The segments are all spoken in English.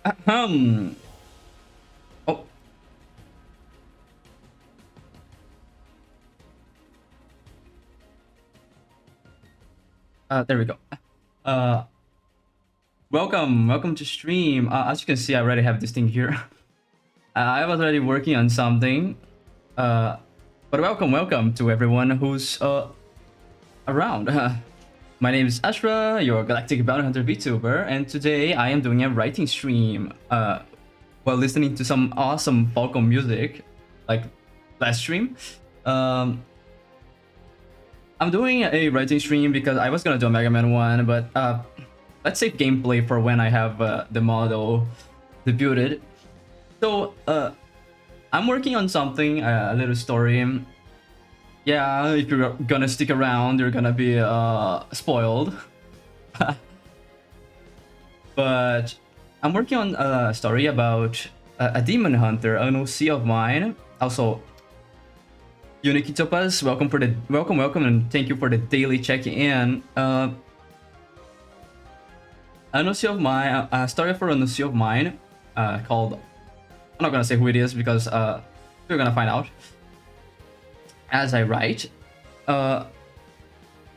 Ahem. Oh, there we go. Uh, welcome to stream. As you can see, I already have this thing here. I was already working on something. But welcome to everyone who's around. My name is Astra, your galactic bounty hunter VTuber, and today I am doing a writing stream. While listening to some awesome Falcon music, like last stream. I'm doing a writing stream because I was gonna do a Mega Man one, but let's save gameplay for when I have the model debuted. So I'm working on something, a little story. Yeah, if you're gonna stick around, you're gonna be spoiled. But I'm working on a story about a demon hunter, an OC of mine. Also, Unique Topaz, welcome, and thank you for the daily check-in. An OC of mine, a story for an OC of mine, called. I'm not gonna say who it is because you're gonna find out as I write.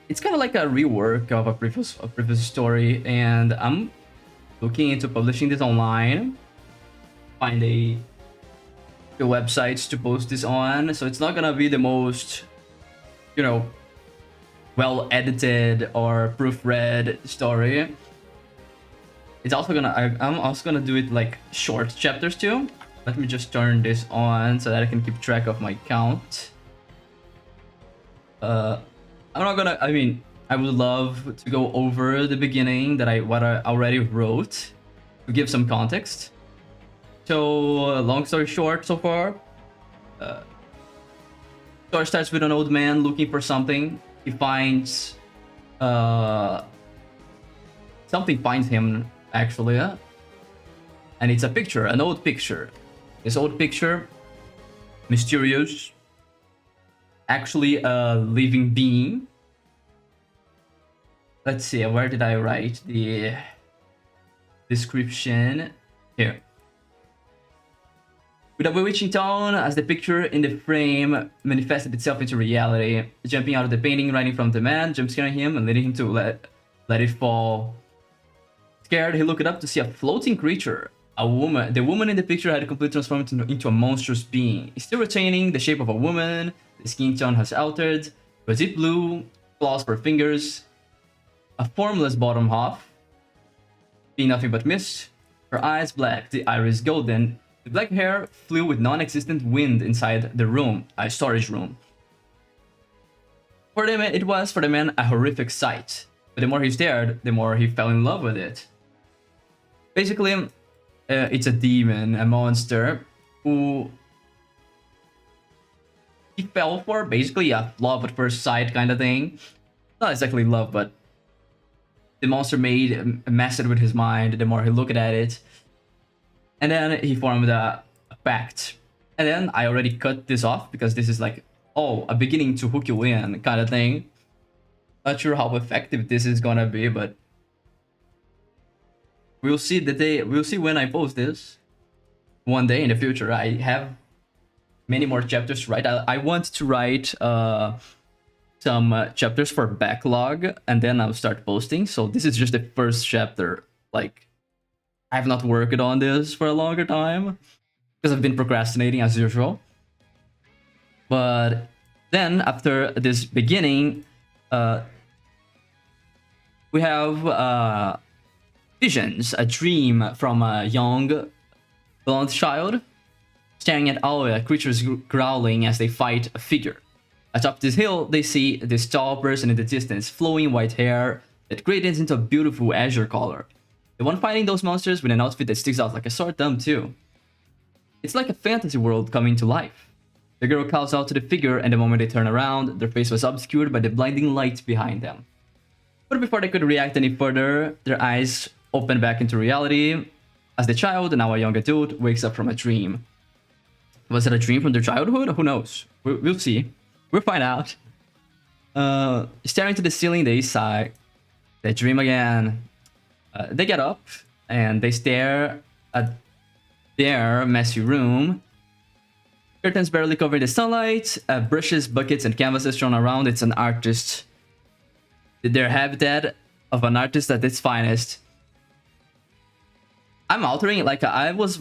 It's kind of like a rework of a previous story, and I'm looking into publishing this online. Find a websites to post this on, so it's not gonna be the most, you know, well edited or proofread story. It's also gonna I'm also gonna do it like short chapters too. Let me just turn this on so that I can keep track of my count. I'm not gonna. I mean, I would love to go over the beginning what I already wrote to give some context. So, long story short, so far, story starts with an old man looking for something. He finds something finds him actually, and it's a picture, an old picture. This old picture, mysterious, actually a living being. Let's see, where did I write the description? Here. With a bewitching tone, as the picture in the frame manifested itself into reality, jumping out of the painting, running from the man, jumpscaring him, and leading him to let it fall. Scared, he looked up to see a floating creature. A woman. The woman in the picture had completely transformed into a monstrous being. Still retaining the shape of a woman, the skin tone has altered, but deep blue, claws for fingers, a formless bottom half, being nothing but mist, her eyes black, the iris golden, the black hair flew with non-existent wind inside the room, a storage room. It was for the man a horrific sight, but the more he stared, the more he fell in love with it. Basically, it's a demon, a monster, who he fell for, basically a love at first sight kind of thing. Not exactly love, but the monster messed with his mind the more he looked at it. And then he formed a pact. And then I already cut this off because this is like, oh, a beginning to hook you in kind of thing. Not sure how effective this is gonna be, but we'll see when I post this. One day in the future. I have many more chapters to write. I want to write some chapters for backlog, and then I'll start posting. So this is just the first chapter. Like, I have not worked on this for a longer time because I've been procrastinating as usual. But then after this beginning, we have visions, a dream from a young blonde child, staring at all creatures growling as they fight a figure. Atop this hill, they see this tall person in the distance, flowing white hair that gradients into a beautiful azure color. The one fighting those monsters with an outfit that sticks out like a sore thumb too. It's like a fantasy world coming to life. The girl calls out to the figure, and the moment they turn around, their face was obscured by the blinding light behind them. But before they could react any further, their eyes open back into reality as the child, now a young adult, wakes up from a dream. Was it a dream from their childhood? Who knows? We'll see. We'll find out. Staring to the ceiling, they sigh. They dream again. They get up and they stare their messy room. Curtains barely cover the sunlight, brushes, buckets, and canvases thrown around. It's an artist. Their habitat of an artist at its finest. I'm altering, like I was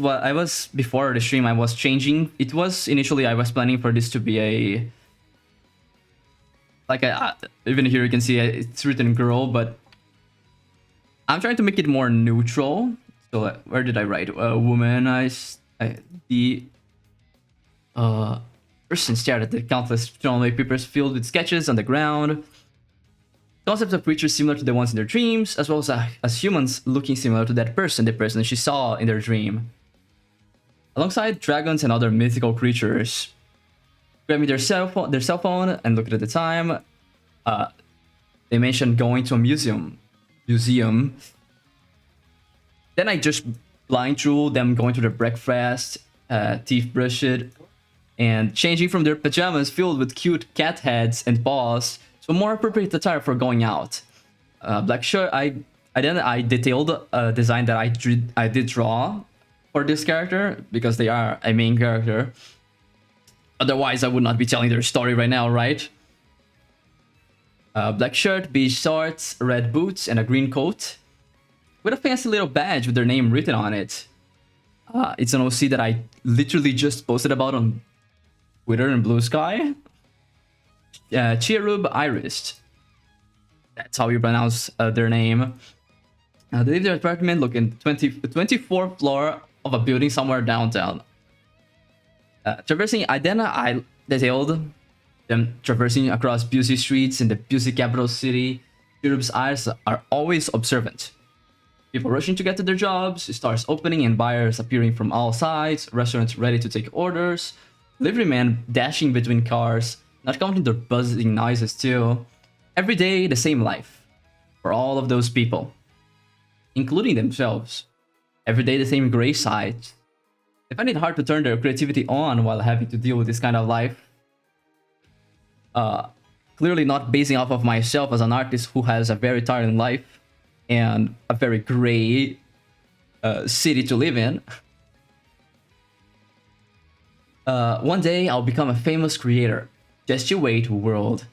before the stream. I was changing. It was initially I was planning for this to be a even here you can see it's written girl, but I'm trying to make it more neutral. So where did I write? Woman. The person stared at the countless thrown away papers filled with sketches on the ground. Concepts of creatures similar to the ones in their dreams, as well as humans looking similar to that person, the person she saw in their dream. Alongside dragons and other mythical creatures. Grabbing their cell phone and looking at the time. They mentioned going to a museum. Then I just blind through them going to their breakfast, teeth brushed, and changing from their pajamas filled with cute cat heads and paws. So more appropriate attire for going out. Black shirt. I detailed a design that I did draw for this character because they are a main character. Otherwise, I would not be telling their story right now, right? Black shirt, beige shorts, red boots, and a green coat with a fancy little badge with their name written on it. It's an OC that I literally just posted about on Twitter and Blue Sky. Cherub Iris. That's how you pronounce their name. They live in their apartment looking 24th floor of a building somewhere downtown. I detailed them traversing across busy streets in the busy capital city. Cherub's eyes are always observant. People rushing to get to their jobs, stores opening and buyers appearing from all sides, restaurants ready to take orders, liverymen dashing between cars, not counting their buzzing noises too. Every day, the same life. For all of those people. Including themselves. Every day, the same gray sides. They find it hard to turn their creativity on while having to deal with this kind of life. Clearly not basing off of myself as an artist who has a very tiring life and a very gray city to live in. One day, I'll become a famous creator. Just you wait, world.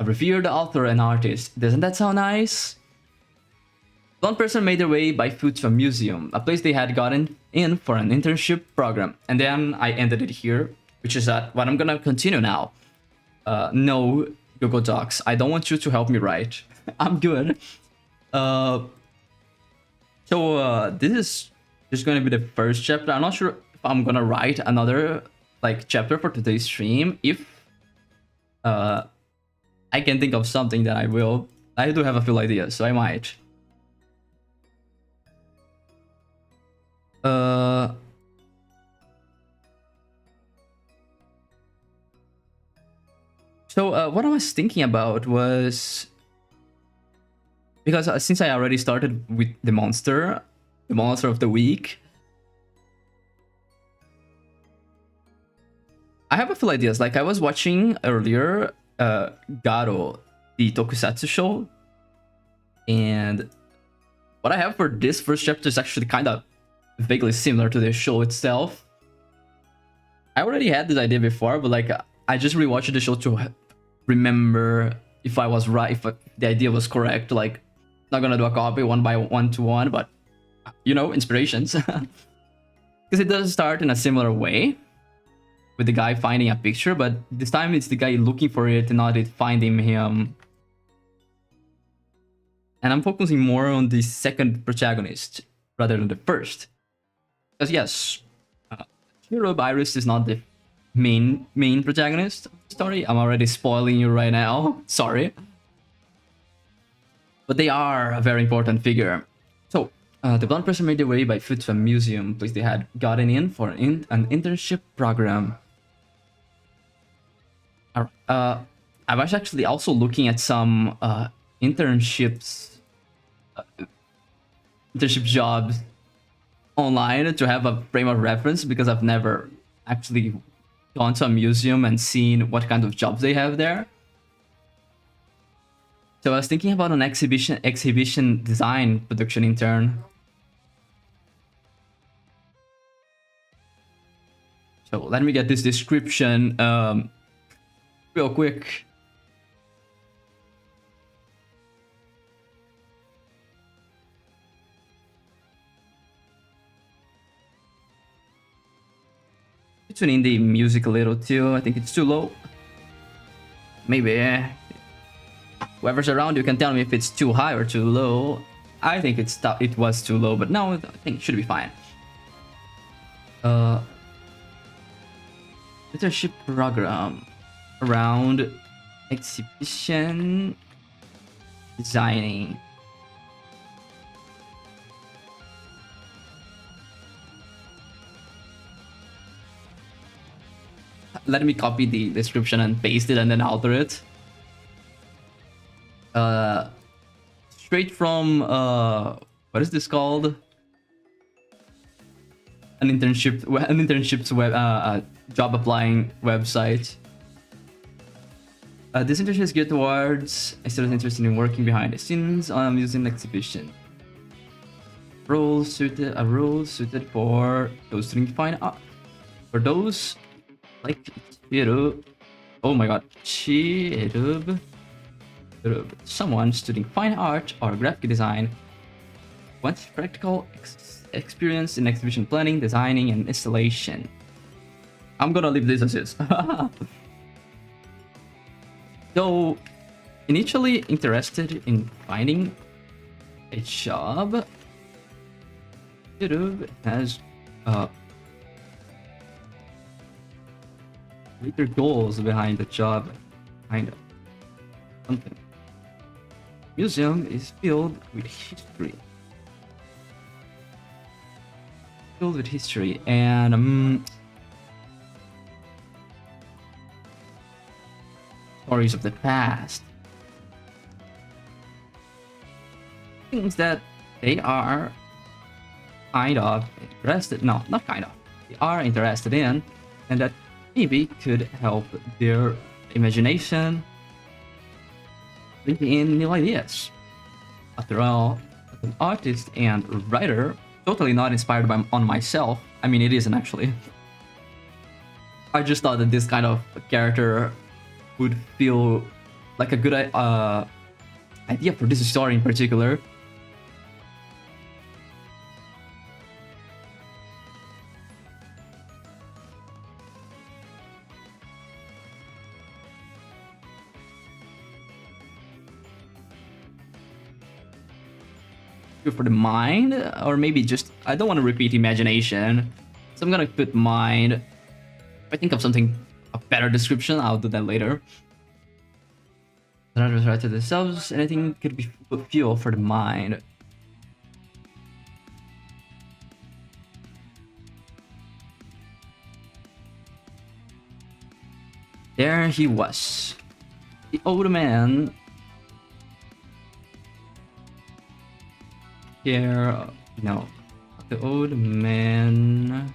A revered author and artist. Doesn't that sound nice? One person made their way by foot to a museum, a place they had gotten in for an internship program. And then I ended it here, which is what I'm gonna continue now. No, Google Docs. I don't want you to help me write. I'm good. This is just gonna be the first chapter. I'm not sure if I'm gonna write another chapter for today's stream. If I can think of something, that I will. I do have a few ideas, so I might. What I was thinking about was, because since I already started with the monster of the week, I have a few ideas. Like I was watching earlier Garo, the tokusatsu show, and what I have for this first chapter is actually kind of vaguely similar to the show itself. I already had this idea before, but I just rewatched the show to remember if I was right, if the idea was correct. Not gonna do a copy one to one, but inspirations. Because it does start in a similar way, with the guy finding a picture, but this time it's the guy looking for it and not it finding him. And I'm focusing more on the second protagonist rather than the first. Because yes, Cherub Iris is not the main protagonist of the story. I'm already spoiling you right now. Sorry. But they are a very important figure. So, the blonde person made their way by foot to a museum, place they had gotten in for an internship program. I was actually also looking at some internship jobs online to have a frame of reference, because I've never actually gone to a museum and seen what kind of jobs they have there. So I was thinking about an exhibition design production intern. So let me get this description real quick. Tuning the music a little too. I think it's too low. Maybe. Whoever's around, you can tell me if it's too high or too low. I think it was too low, but now I think it should be fine. Leadership program around exhibition designing. Let me copy the description and paste it and then alter it. Straight from what is this called? An internship's web job applying website. This internship is geared towards students interested in working behind the scenes on using exhibition. A role suited for those doing fine art. For those like Chirub. Oh my god, Chirub. Someone studying fine art or graphic design wants practical experience in exhibition planning, designing, and installation. I'm gonna leave this as is. Though initially interested in finding a job, Chirub has greater goals behind the job, kind of something. Museum is filled with history. And stories of the past. Things that they are kind of interested, no, not kind of, they are interested in, and that maybe could help their imagination bring in new ideas. After all, as an artist and writer, totally not inspired on myself. I mean, it isn't actually. I just thought that this kind of character would feel like a good idea for this story in particular. Good for the mind, or maybe just, I don't want to repeat imagination, so I'm gonna put mind. If I think of something, a better description, I'll do that later. The writers write to themselves, anything could be fuel for the mind. There he was, the old man. Here, no, the old man.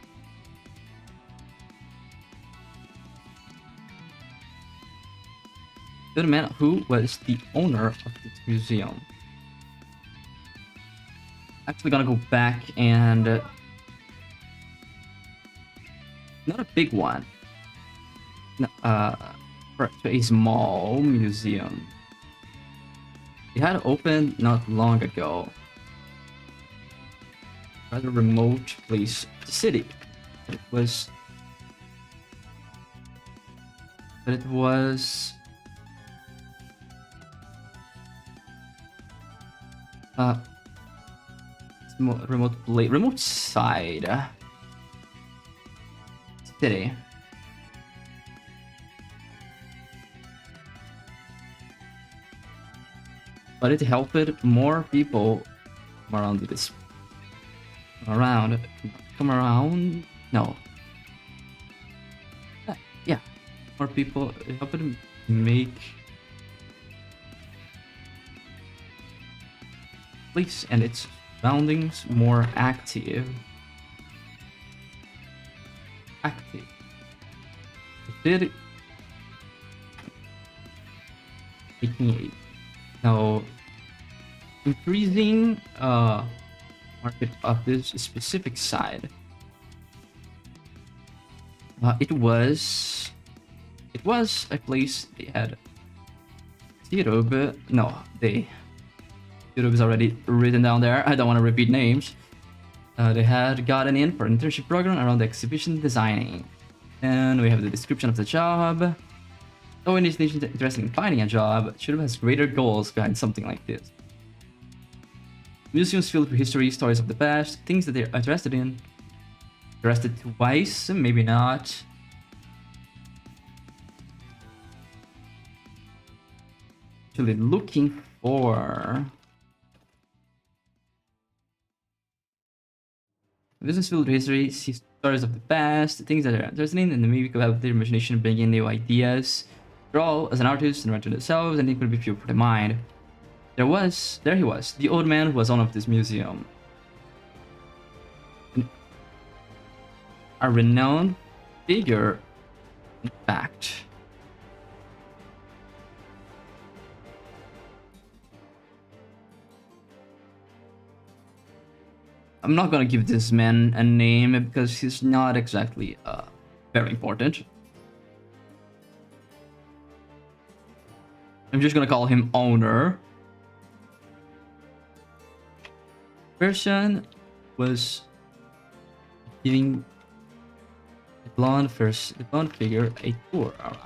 The old man who was the owner of this museum. Actually, gonna go back and not a big one. No, to a small museum. It had opened not long ago. Rather remote place of the city. It was remote side city. But it helped more people around this. Come around. No. Yeah, more people. It helped make place and its surroundings more active. It did making now increasing market of this specific side. It was a place they had zero, but no, YouTube is already written down there. I don't want to repeat names. They had gotten in for an internship program around exhibition designing. And we have the description of the job. So any station interested in finding a job should have greater goals behind something like this. Museums filled with history, stories of the past, things that they're interested in. Interested twice? Maybe not. Actually looking for... Business filled with history, see stories of the past, things that they're interested in, and maybe could have their imagination bring in new ideas. Draw as an artist and write to themselves, and it could be fuel for the mind. There he was, the old man who was owner of this museum. A renowned figure, in fact. I'm not gonna give this man a name because he's not exactly very important. I'm just gonna call him owner. Person was giving the blonde figure a tour around.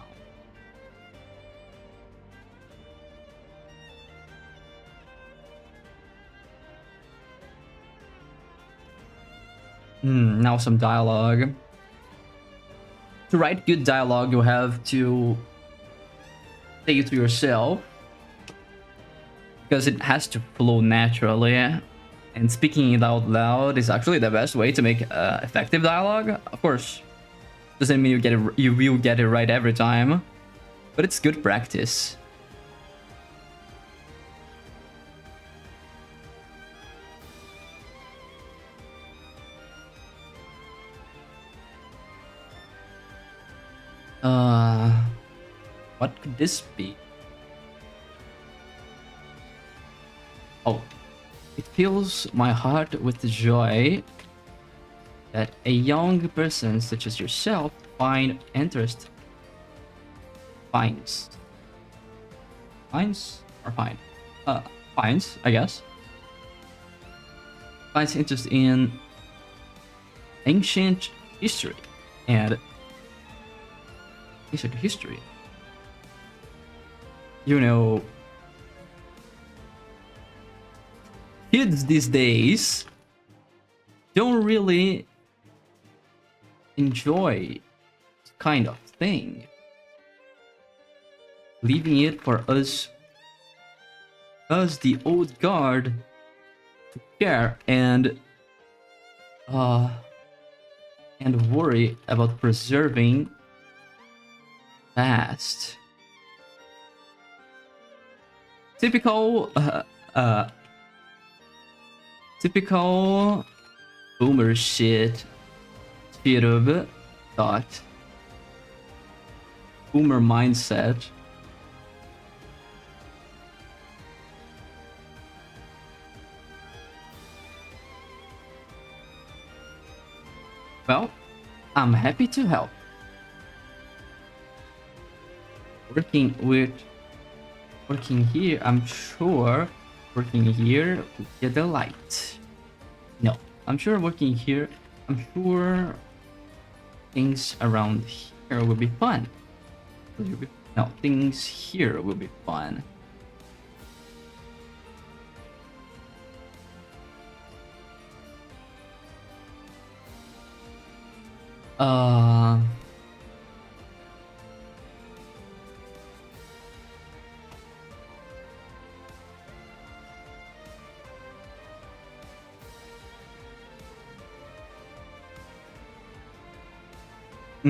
Now some dialogue. To write good dialogue, you have to take it to yourself because it has to flow naturally, and speaking it out loud is actually the best way to make effective dialogue. Of course, doesn't mean you will get it right every time, but it's good practice. What could this be? Oh, it fills my heart with joy that a young person such as yourself finds, I guess. Finds interest in ancient history and history. You know, kids these days don't really enjoy this kind of thing. Leaving it for us the old guard to care and worry about preserving past. Typical boomer shit of thought. Boomer mindset. Well, I'm happy to help. Working here, I'm sure working here will be a delight. No, I'm sure working here, I'm sure things around here will be fun. No, things here will be fun.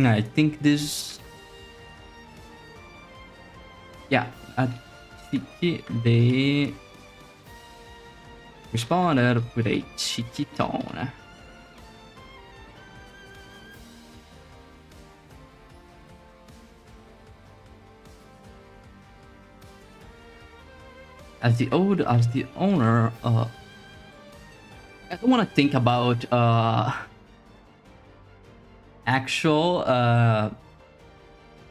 I think this... Yeah, I think they responded with a cheeky tone. As the owner, I don't want to think about actual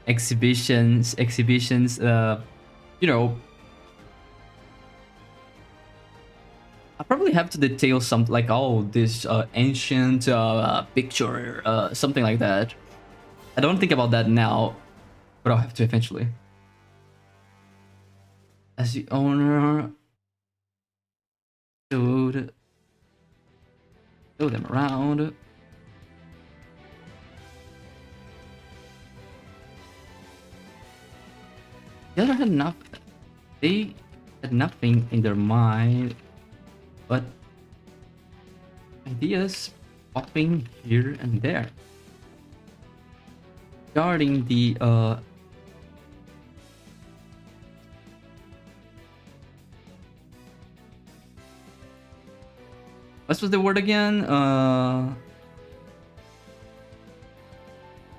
exhibitions, you know, I probably have to detail something like, oh, this ancient picture, something like that. I don't think about that now, but I'll have to eventually. As the owner, show them around. The other had nothing. They had nothing in their mind, but ideas popping here and there. Regarding the what was the word again?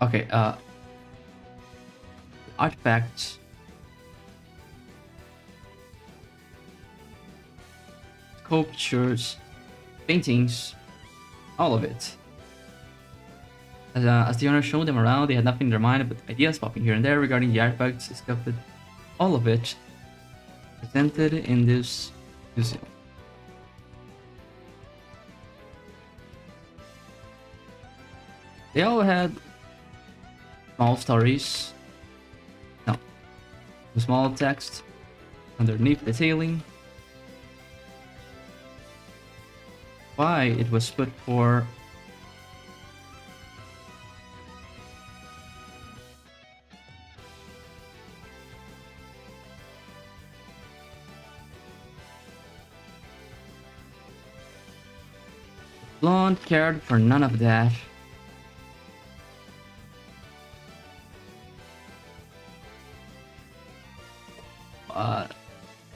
Okay, artifacts. Sculptures, paintings, all of it. As the owner showed them around, they had nothing in their mind but ideas popping here and there regarding the artifacts discovered. All of it presented in this museum. They all had small stories. No, small text underneath detailing why it was put for blonde cared for none of that.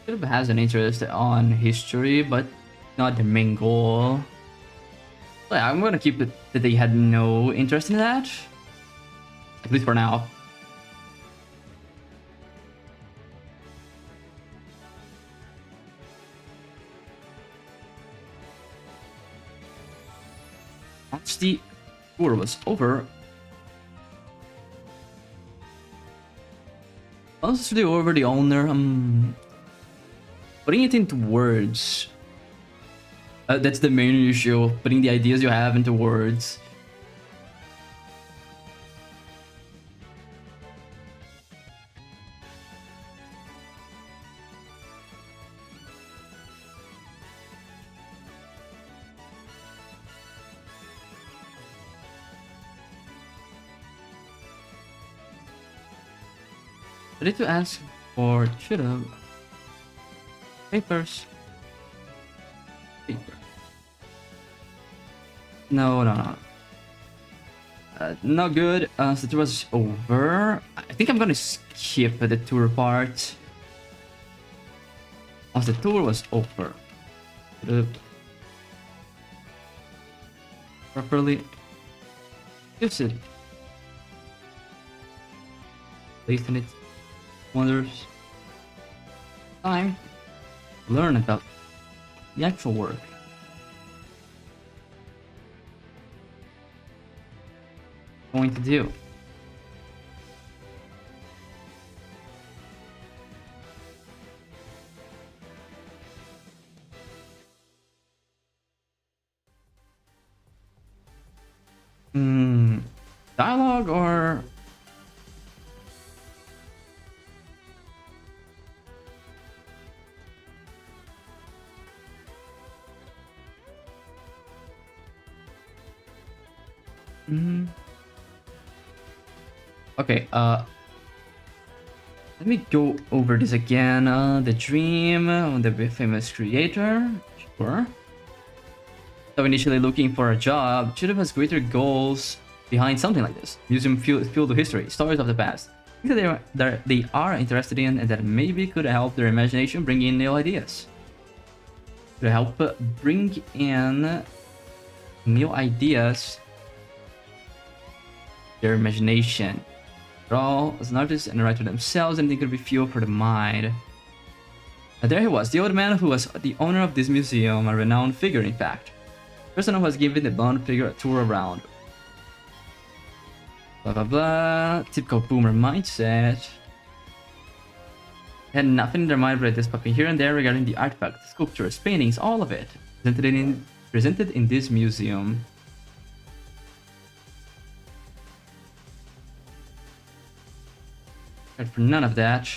Philip has an interest on history, but not the main goal. But I'm gonna keep it that they had no interest in that, at least for now. Once the tour was over, the owner, putting it into words. That's the main issue, putting the ideas you have into words. I need to ask for papers. No. Not good. So the tour was over. I think I'm gonna skip the tour part. Once the tour was over, properly use it. Placed in its wonders. Time to learn about the actual work. Going to do. Dialogue or okay, let me go over this again. The dream of the famous creator. Sure. So initially looking for a job, should has greater goals behind something like this. Museum filled with history, stories of the past. Things that they are interested in and that maybe could help their imagination bring in new ideas. To help bring in new ideas, their imagination. Draw as an artist and write to themselves, anything could be fuel for the mind. And there he was, the old man who was the owner of this museum, a renowned figure in fact. The person who was given the blonde figure a tour around. Blah blah blah. Typical boomer mindset. Had nothing in their mind but this popping here and there regarding the artifacts, sculptures, paintings, all of it. Presented in this museum. And for none of that.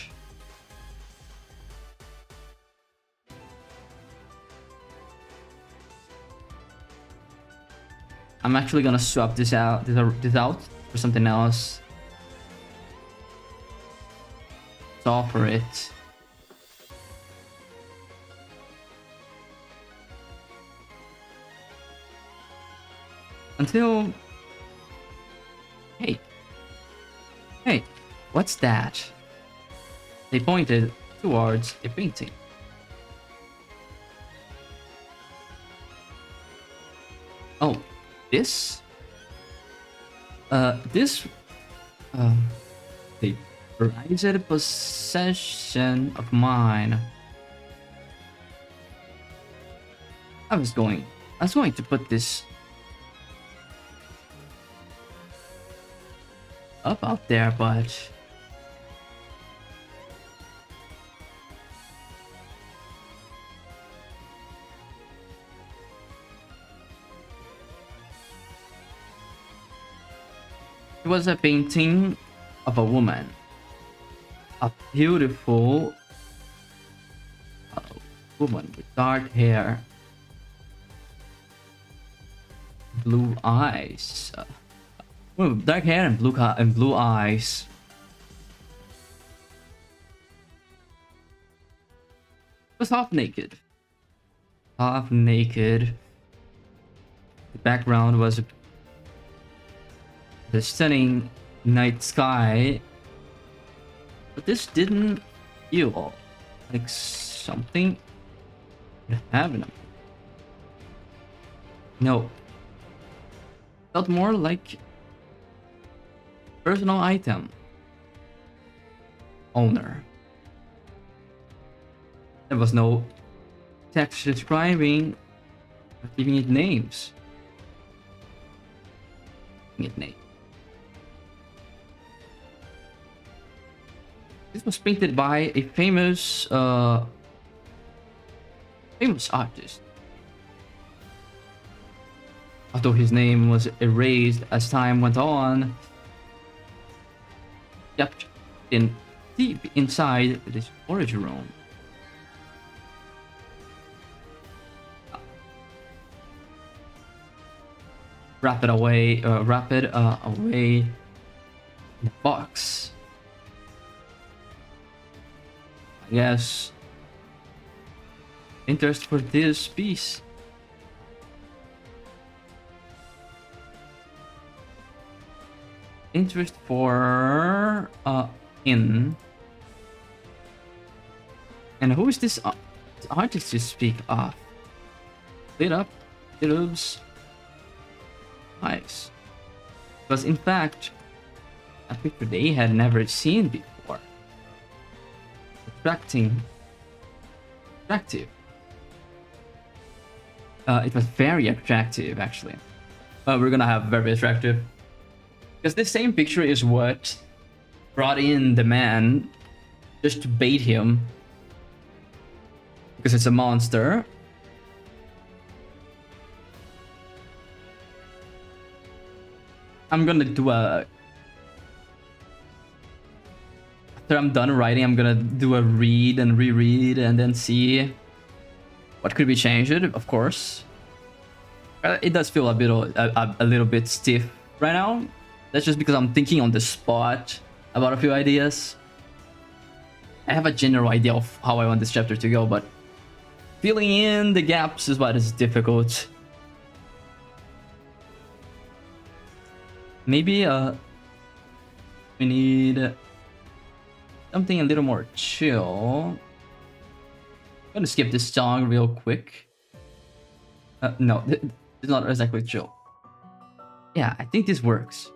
I'm actually gonna swap this out for something else. Let's offer it. Until... Hey. Hey, what's that? They pointed towards a painting. Oh, this? The prized possession of mine. I was going to put this up out there, but it was a painting of a woman, a beautiful woman with dark hair, blue eyes. Well, dark hair and blue eyes. It was half naked. Half naked. The background was the stunning night sky. But this didn't feel like something would happen. No. Felt more like personal item owner. There was no text describing or giving it names. Giving it name. This was painted by a famous artist. Although his name was erased as time went on, kept in deep inside this storage room. Wrap it away in a box. I guess interest for this piece. Interest for in. And who is this artist you speak of? Lit up, Illu's eyes. Because in fact, a picture they had never seen before. Attractive. It was very attractive, actually. We're gonna have very attractive. Because this same picture is what brought in the man just to bait him. Because it's a monster. I'm gonna do a... After I'm done writing, I'm gonna do a read and reread and then see what could be changed, of course. It does feel a little bit stiff right now. That's just because I'm thinking on the spot about a few ideas. I have a general idea of how I want this chapter to go, but filling in the gaps is what is difficult. Maybe we need something a little more chill. I'm gonna skip this song real quick. No, it's not exactly chill. Yeah, I think this works.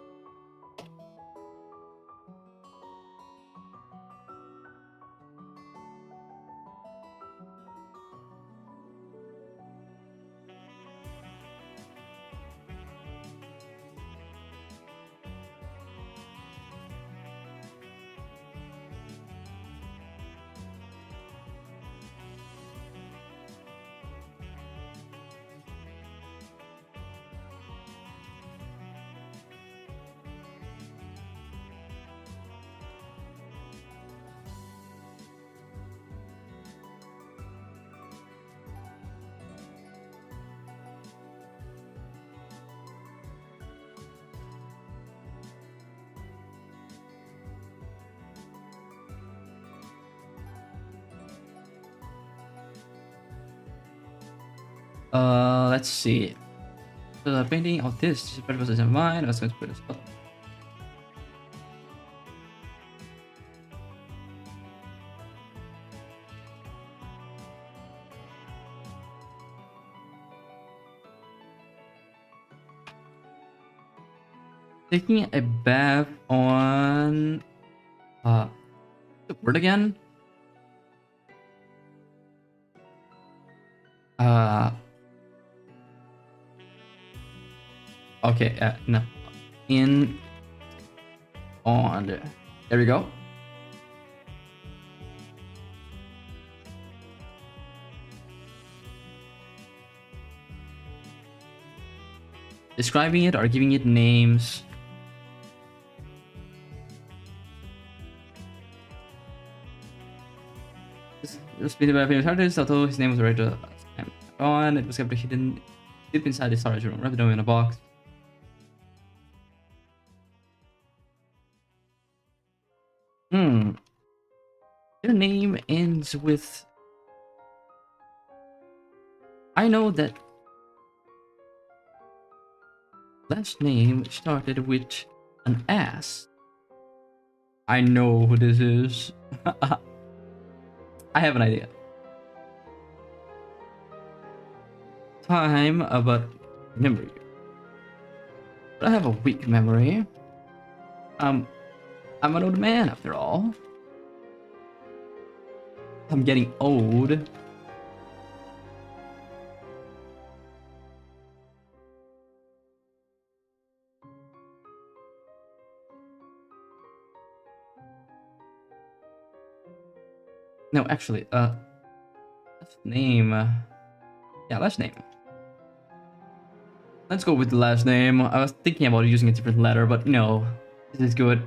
Let's see. The painting of this purpose is in mind. Let's go to put this up. Taking a bath on the word again. Okay, no. In on. There we go. Describing it or giving it names. This video by famous artist, although his name was right on, it was kept hidden deep inside the storage room, wrapped in a box. Their name ends with. I know that last name started with an S. I know who this is. I have an idea. Time, but memory. But I have a weak memory. I'm an old man after all. I'm getting old. No, actually, last name. Yeah, last name. Let's go with the last name. I was thinking about using a different letter, but no, this is good.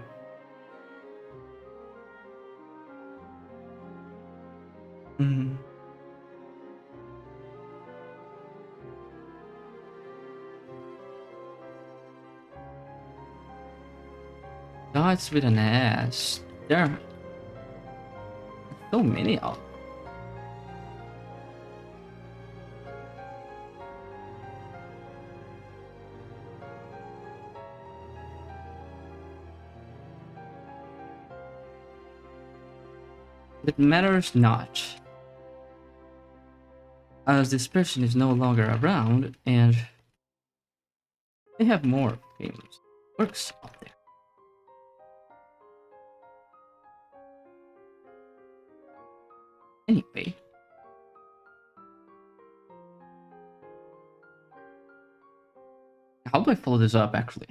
Starts with an S. There are so many of. It matters not, as this person is no longer around and they have more famous works up there. Anyway, how do I follow this up actually?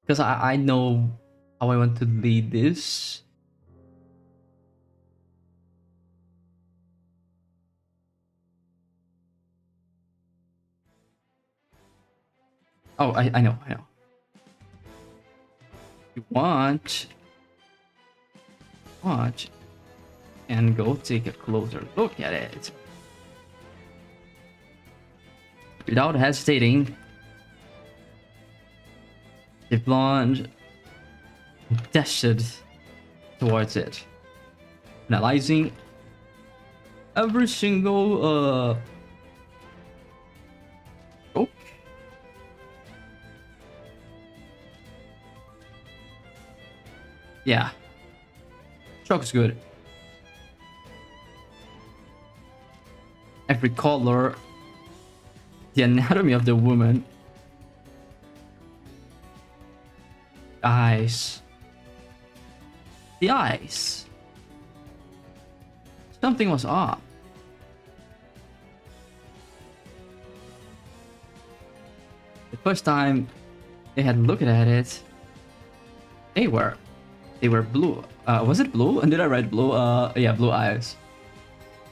Because I know how I want to lead this. Oh, I know. You want and go take a closer look at it. Without hesitating, the blonde dashed towards it, analyzing every single stroke. Yeah, stroke is good. Every color, the anatomy of the woman, eyes, the eyes. Something was off. The first time they had looked at it, they were blue. Was it blue? And did I write blue? Yeah, blue eyes.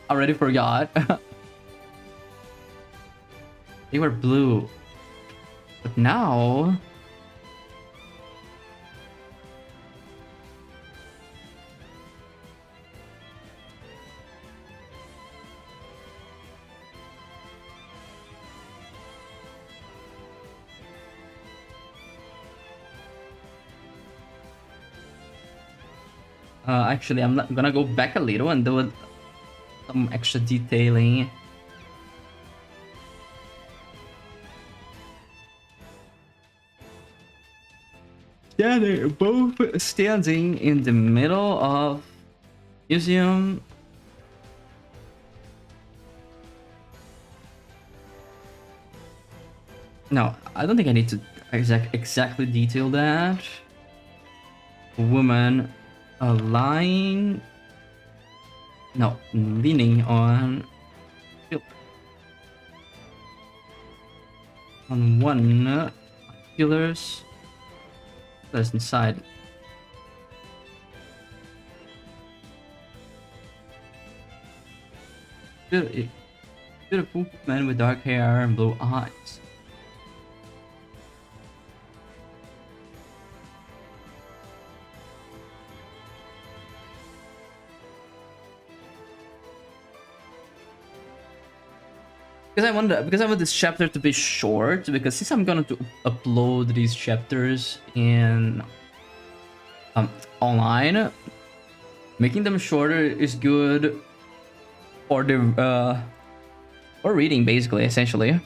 Already forgot. They were blue, but now actually I'm gonna go back a little and do some extra detailing. both standing in the middle of museum. No, I don't think I need to exactly detail that. Woman, lying. No, leaning on one pillars. That's inside. Beautiful man with dark hair and blue eyes. Because I want this chapter to be short, because since I'm going to upload these chapters in online, making them shorter is good for the or reading, basically, essentially.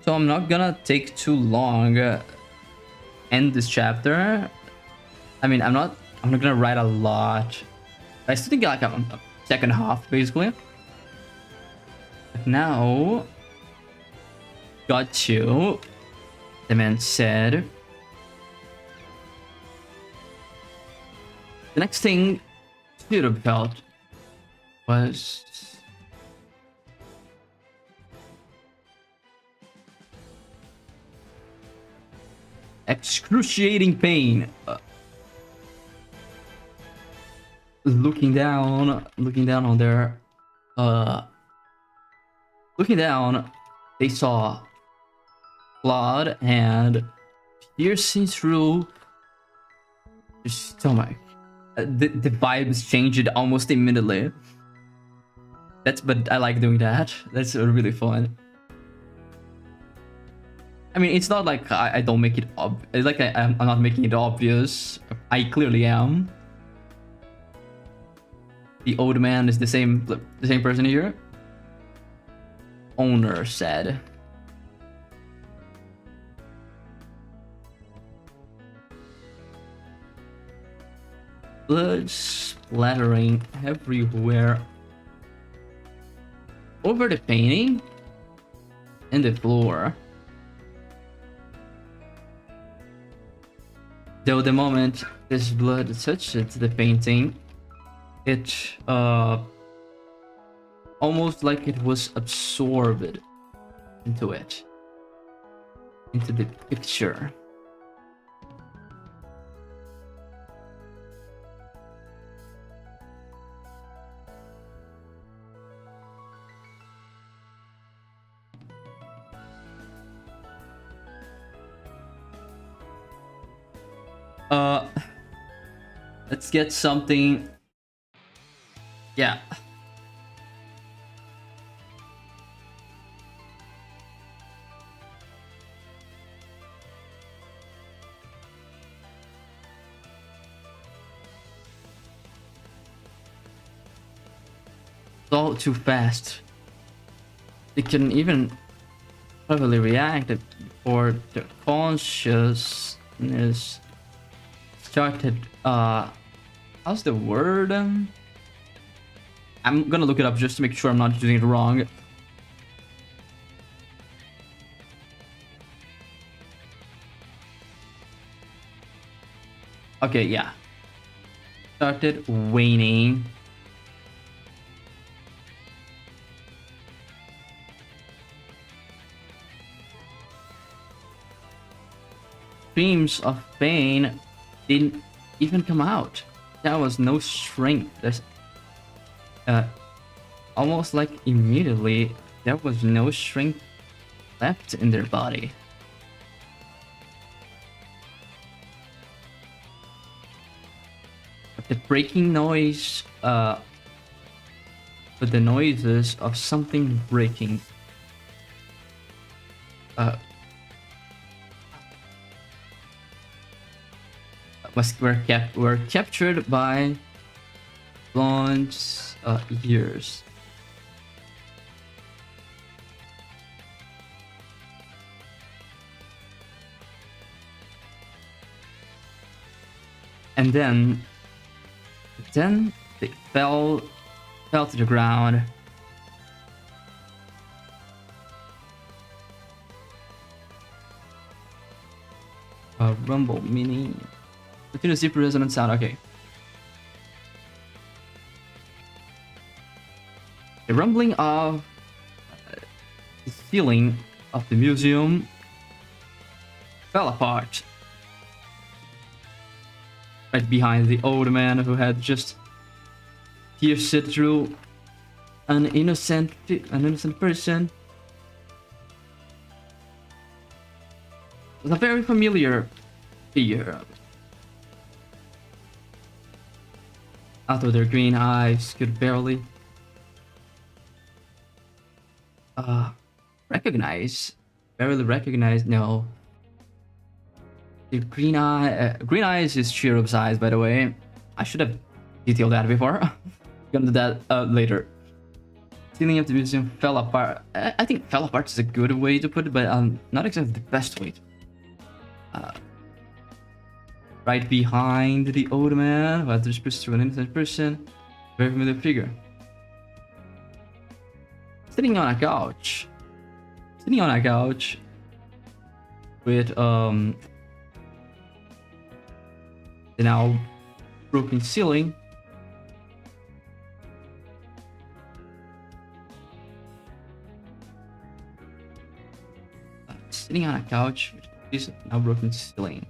So I'm not gonna take too long end this chapter. I mean, I'm not gonna write a lot. I still think like a second half, basically. But now, got you. The man said. The next thing should have felt was excruciating pain. Looking down on their looking down, they saw blood and piercing through your stomach. The vibes changed almost immediately. But I like doing that. That's really fun. I mean, it's not like I don't make it like I'm not making it obvious. I clearly am. The old man is the same person here. Owner said. Blood splattering everywhere. Over the painting and the floor. Though the moment this blood touched the painting, it almost like it was absorbed into it, into the picture. Let's get something. Yeah. It's all too fast. It can even probably react before the consciousness started. How's the word? I'm gonna look it up just to make sure I'm not using it wrong. Okay, yeah. Started waning. Screams of pain didn't even come out. There was no strength. There's almost like immediately there was no strength left in their body. But the breaking noise, but the noises of something breaking. were captured by blonde ears. And then they fell to the ground. Rumble meaning continuous deep resonant sound. Okay. The rumbling of the ceiling of the museum fell apart right behind the old man who had just pierced it through an innocent person. It was a very familiar figure. Although their green eyes could barely barely recognize. No, the green eyes is Cherub's eyes, by the way. I should have detailed that before. Gonna do that later. Ceiling of the museum fell apart. I think fell apart is a good way to put it, but not exactly the best way. Right behind the old man who had this to an innocent person. Very familiar figure. Sitting on a couch with the now broken ceiling. Sitting on a couch with this now broken ceiling.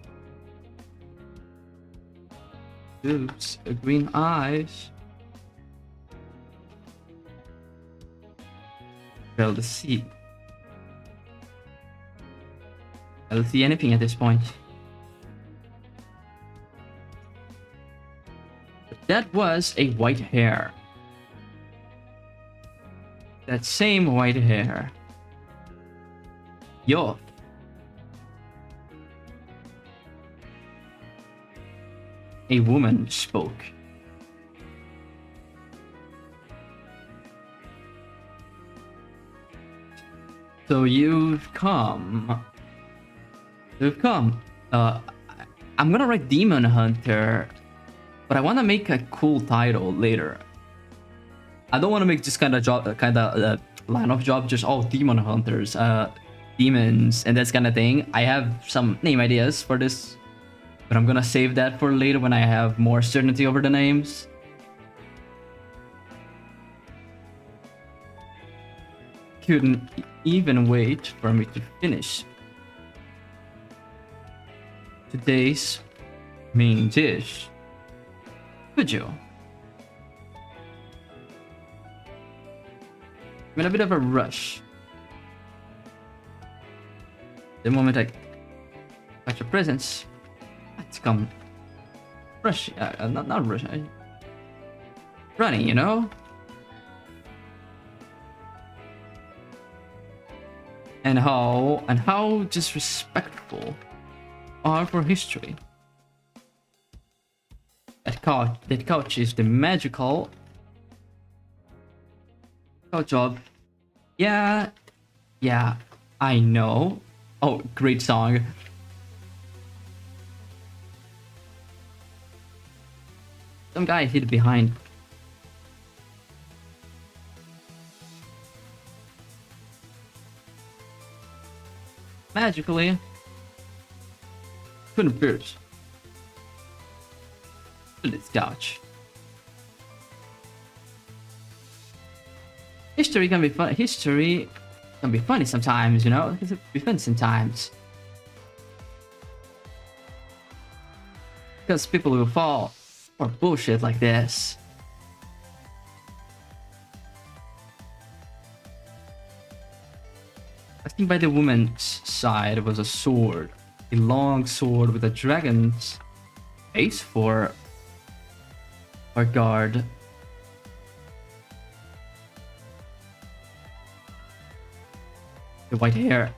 Dudes, green eyes. Fail to see. I don't see anything at this point. But that was a white hair. That same white hair. Yo. A woman spoke. So you've come. I'm gonna write Demon Hunter, but I want to make a cool title later. I don't want to make just kind of line of job, just all Demon Hunters, demons, and that kind of thing. I have some name ideas for this, but I'm gonna save that for later when I have more certainty over the names. Couldn't even wait for me to finish today's main dish. Could you? I'm in a bit of a rush. The moment I catch your presence, it's come rush. Not rush. Running, you know. And how disrespectful are for history. That couch is the magical couch of yeah, I know. Oh, great song. Some guy hid behind. Magically couldn't pierce to this couch. History can be fun. History can be funny sometimes, you know. It can be fun sometimes because people will fall for bullshit like this. I think by the woman's side was a sword, a long sword with a dragon's face for guard. The white hair.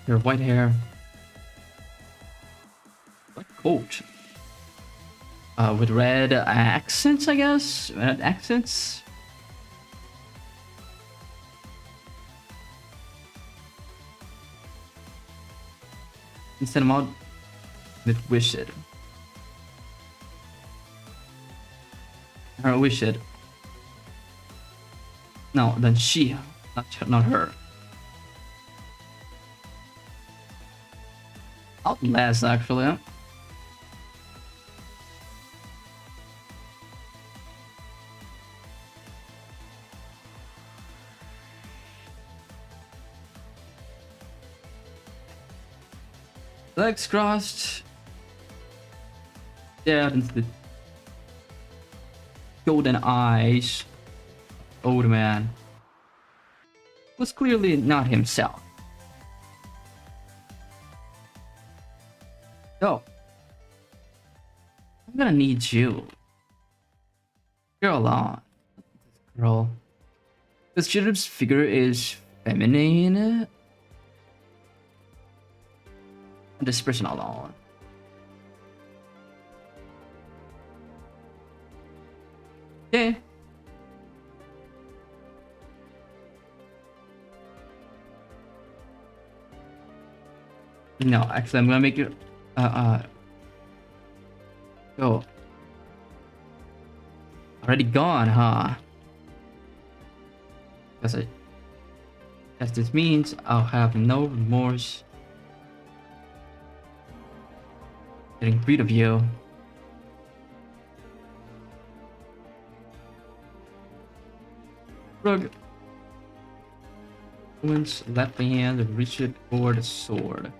Your white hair quote. With red accents, I guess? Red accents? Instead of out that wish it. Her wish it. No, then she, not her. Outlast, actually. Huh? Legs crossed. Stared into the golden eyes. Old man was clearly not himself. So, I'm gonna need you. Girl on. Girl. Because Jacob's figure is feminine. And this person alone. Okay. No, actually, I'm gonna make you go. Already gone, huh? Because as this means I'll have no remorse getting rid of you. Rug. Woman's left hand reached for the sword.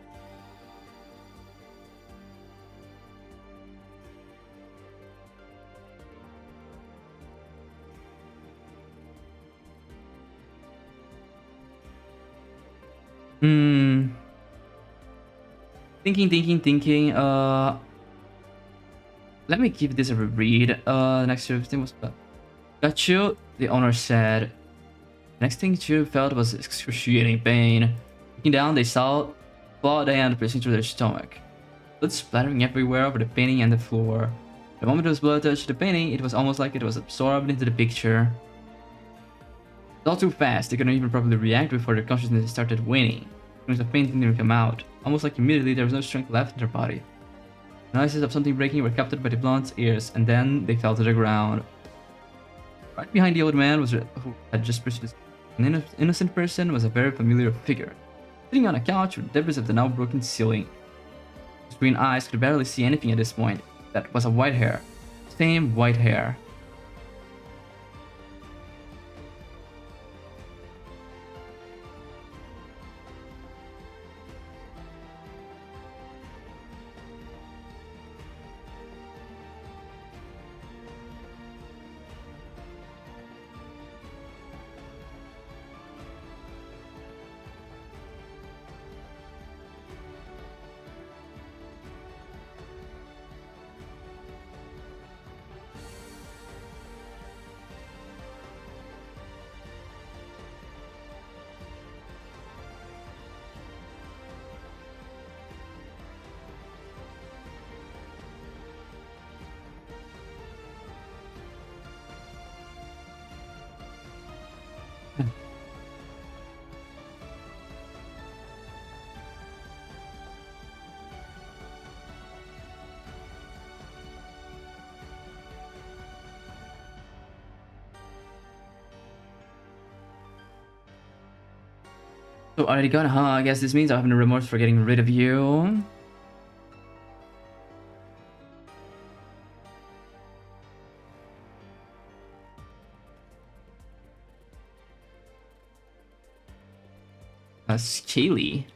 Thinking. Let me give this a read. Next thing was got you. The owner said. Next thing you felt was excruciating pain. Looking down, they saw blood and pressing through their stomach. Blood splattering everywhere over the painting and the floor. The moment those blood touched the painting, it was almost like it was absorbed into the picture. It was all too fast. They couldn't even properly react before their consciousness started waning. Screams of pain didn't come out. Almost like immediately there was no strength left in their body. The noises of something breaking were captured by the blonde's ears, and then they fell to the ground. Right behind the old man was who had just pursued an innocent person was a very familiar figure, sitting on a couch with debris of the now broken ceiling. His green eyes could barely see anything at this point. That was a white hair. Same white hair. So already gone, huh? I guess this means I have no remorse for getting rid of you. Scaly.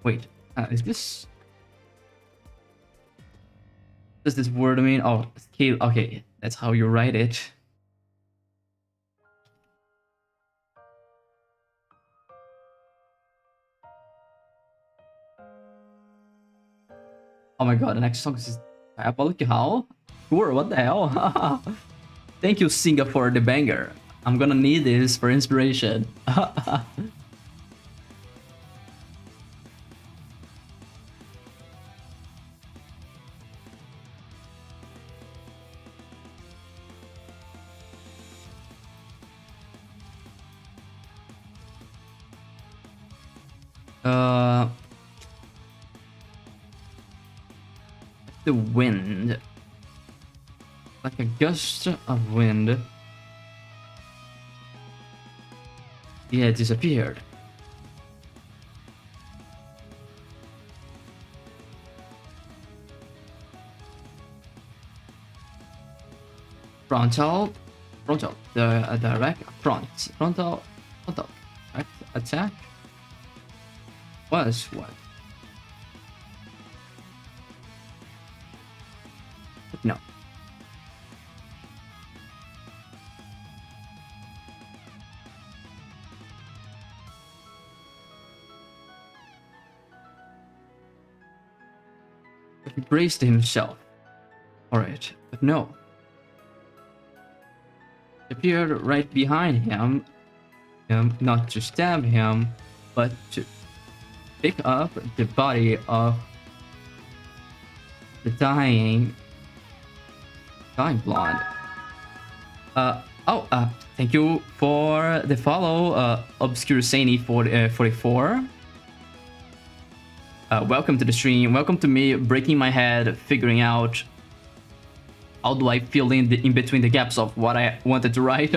Wait, is this... Does this word mean? Oh, scale. Okay, that's how you write it. Oh my god, the next song is Diabolic How? Sure, what the hell? Thank you, Singapore, the banger. I'm gonna need this for inspiration. Uh, the wind, like a gust of wind. Yeah, it disappeared. Frontal, direct, frontal, direct attack was what? No. He braced himself. Alright, but no. Appeared right behind him, not to stab him, but to pick up the body of the dying blonde. Thank you for the follow, Obscure Sani 44. Welcome to the stream. Welcome to me breaking my head, figuring out how do I fill in between the gaps of what I wanted to write.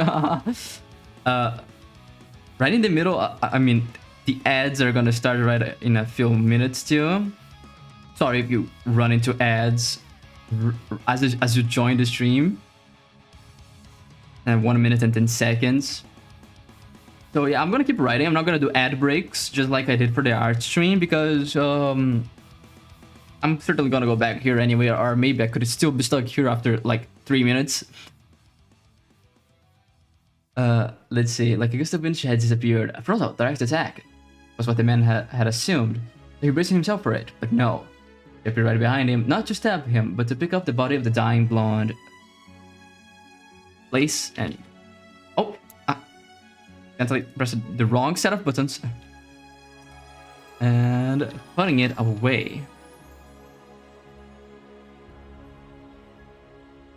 Right in the middle, I mean, the ads are gonna start right in a few minutes too. Sorry if you run into ads as you join the stream. And 1 minute and 10 seconds. So yeah, I'm gonna keep writing. I'm not gonna do ad breaks just like I did for the art stream because I'm certainly gonna go back here anyway, or maybe I could still be stuck here after like 3 minutes. Let's see, like a gust of wind had disappeared. A frontal direct attack was what the man had assumed. He braced himself for it, but no. He appeared right behind him, not to stab him, but to pick up the body of the dying blonde. Place and... Oh! Accidentally pressed the wrong set of buttons. And putting it away.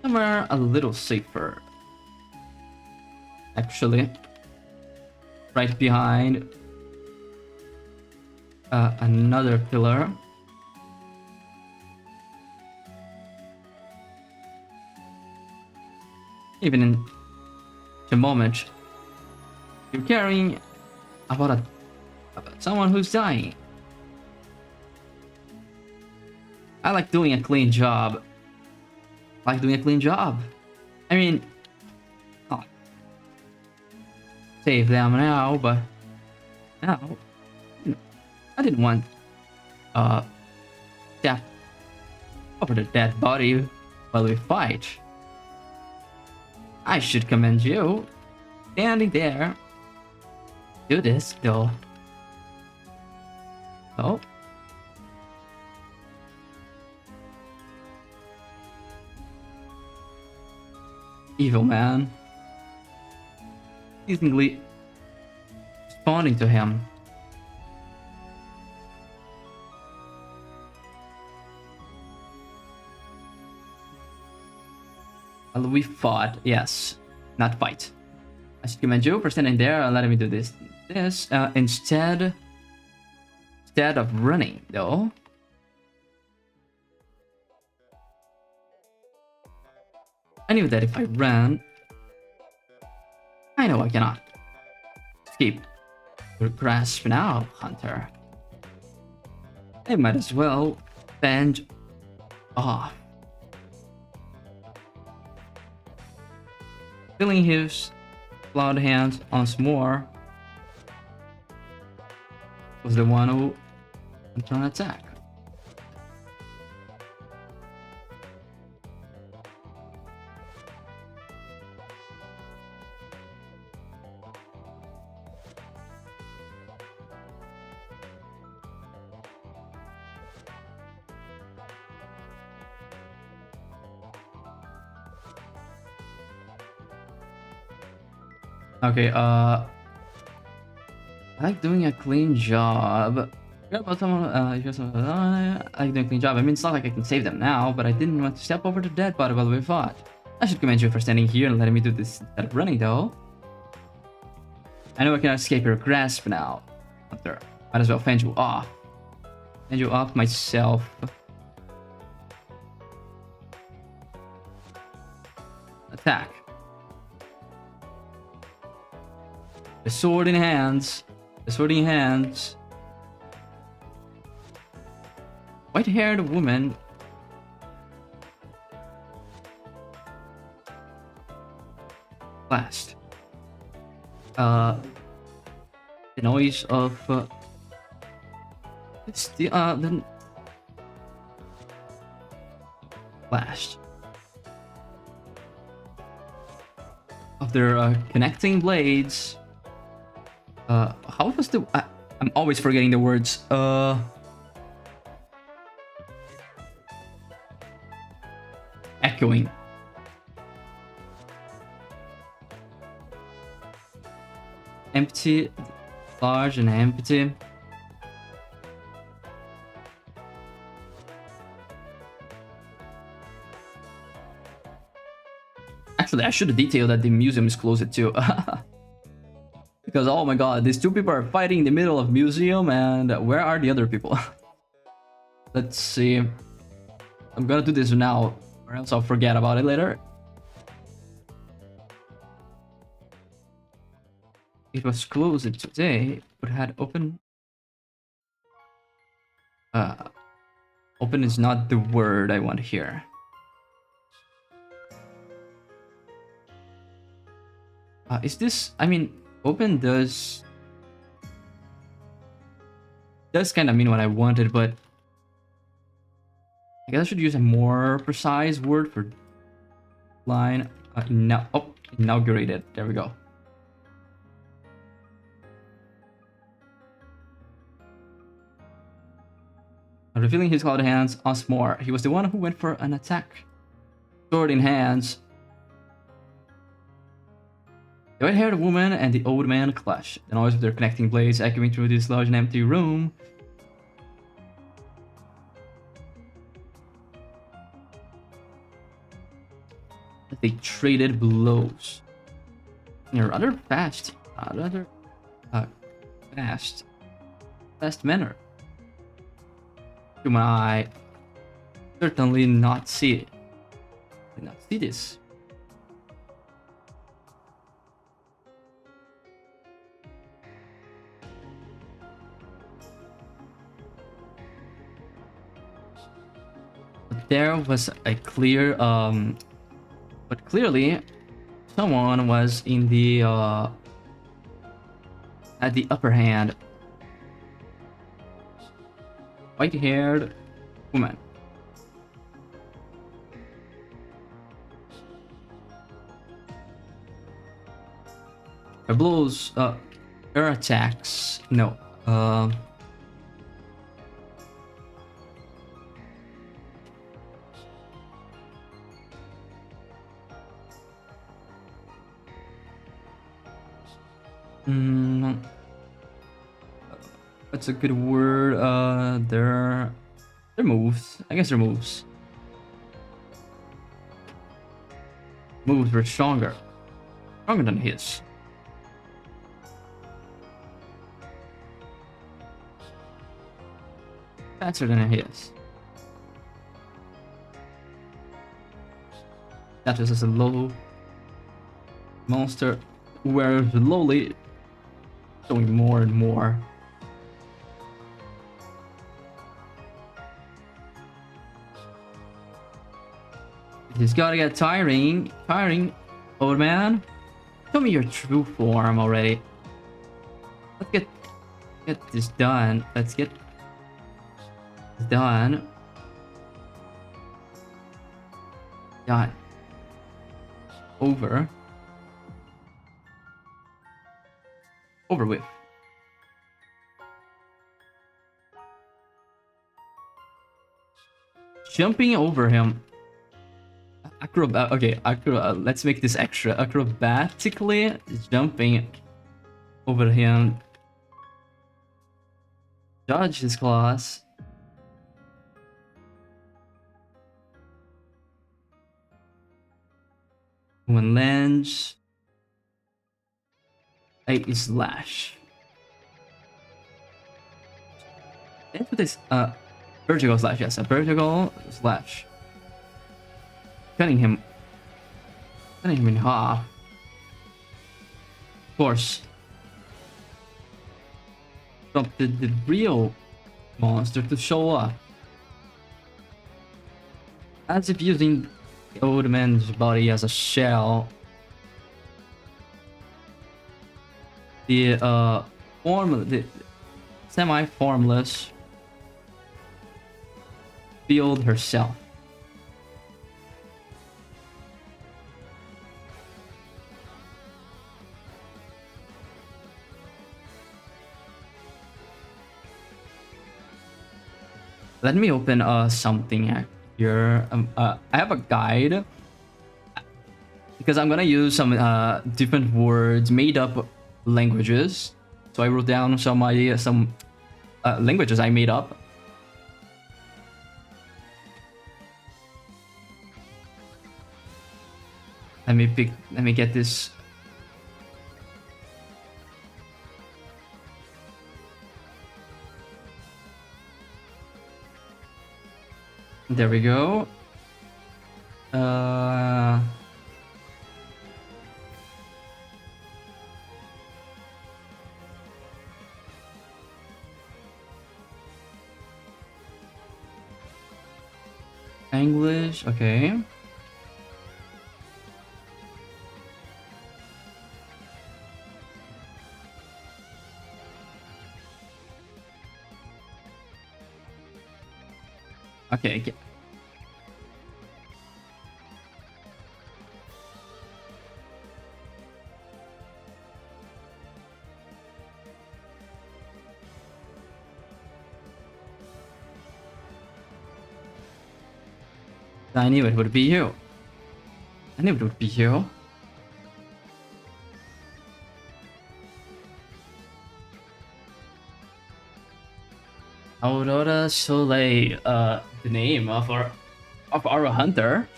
Somewhere a little safer. Actually. Right behind another pillar. Even in the moment, you're caring about someone who's dying. I like doing a clean job. I mean, save them now, but now I didn't want step over the dead body while we fight. I should commend you. Standing there. Do this, though. Oh. Evil man. Seemingly responding to him. Well, we fought, yes, not fight. I should commend you for standing there and letting me do this. Instead of running, though. I knew that if I ran, I know I cannot escape your grasp now, Hunter. I might as well bend off. Feeling his clawed hands once more was the one who went on attack. Okay, I like doing a clean job. About someone, I like doing a clean job. I mean, it's not like I can save them now, but I didn't want to step over the dead body while we fought. I should commend you for standing here and letting me do this instead of running, though. I know I cannot escape your grasp now, Hunter. Might as well fend you off. Fend you off myself. Attack. The sword in hands. The sword in hands. White-haired woman. Blast. The noise of it's the blast of their connecting blades. How was the? I'm always forgetting the words. Echoing. Empty, large and empty. Actually, I should have detailed that the museum is closed too. Because, oh my god, these two people are fighting in the middle of museum, and where are the other people? Let's see. I'm gonna do this now, or else I'll forget about it later. It was closed today, but had open. Open is not the word I want here. Is this? I mean, open does kind of mean what I wanted, but I guess I should use a more precise word for line. Inaugurated. There we go. Revealing his cloud hands once more. He was the one who went for an attack. Sword in hands. The white-haired woman and the old man clash. The noise of their connecting blades echoing through this large and empty room. They traded blows. In a rather fast manner. Human eye certainly not see it. Did not see this. There was a clear, but clearly, someone was in the at the upper hand. White-haired woman. Her blows, her attacks. No. What's a good word? Their moves. I guess their moves. Moves were stronger. Stronger than his. Faster than his. That was just a low monster were slowly showing more and more. It's gotta get tiring, old man. Show me your true form already. Let's get this done. Let's get this done. Done. Over with. Jumping over him. Okay, let's make this extra. Acrobatically jumping over him. Dodge his claws. When lands. A slash. into this vertical slash. Yes, a vertical slash. Cutting him in half. Of course. Prompted the real monster to show up. As if using the old man's body as a shell. The the semi-formless field herself. Let me open something here. I have a guide because I'm gonna use some different words, made up languages. So I wrote down some ideas, some languages I made up. Let me get this. There we go. English, okay. Okay. I knew it would be you. I knew it would be you. Aurora Soleil, the name of our hunter.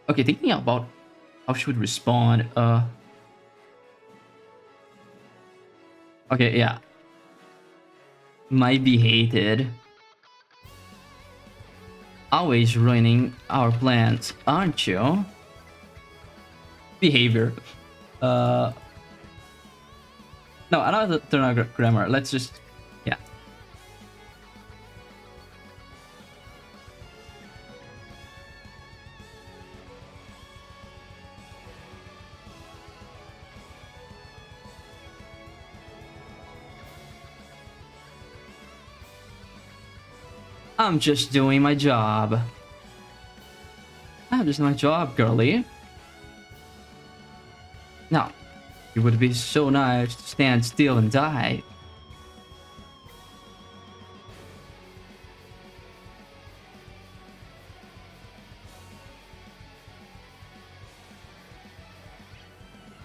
Okay, thinking about how she would respond. Okay, yeah. Might be hated. Always ruining our plans, aren't you? Behavior. No, another turn on grammar. Let's just, yeah. I'm just doing my job. I'm just doing my job, girly. Now, it would be so nice to stand still and die.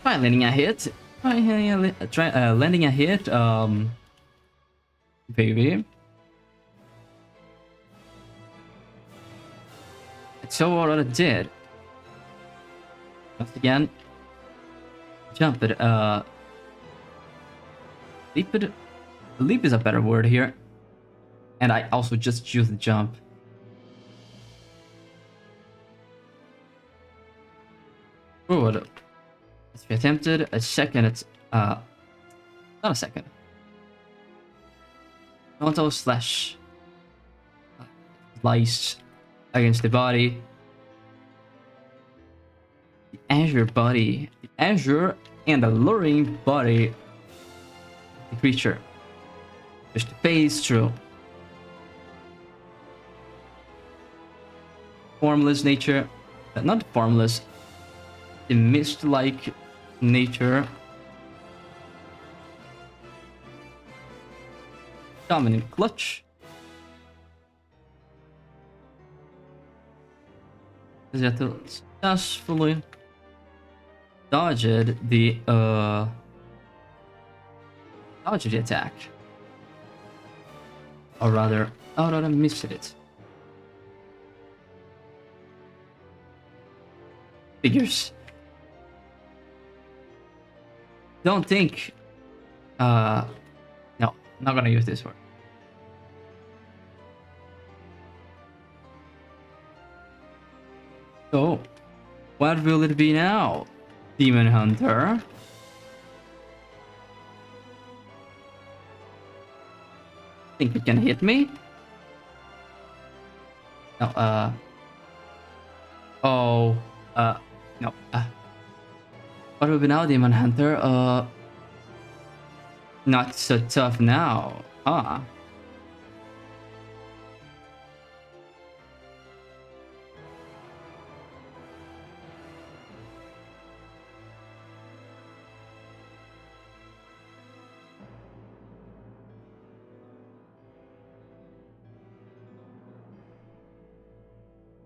Try landing a hit. Try landing a hit. Baby. So what I did. Once again. Jump it. Leap it. Leap is a better word here. And I also just choose the jump. Forward. Let's be attempted. A second. It's not a second. Frontal slash. Slice against the body. The azure body. The azure and alluring body of the creature. Just phase through. Formless nature. Not formless. The mist-like nature. Dominant clutch. That successfully dodged the attack. Or rather missed it. figures. Don't think. No, not gonna use this word. So, what will it be now, Demon Hunter? Think you can hit me? No, oh, no, what will be now, Demon Hunter? Not so tough now, huh?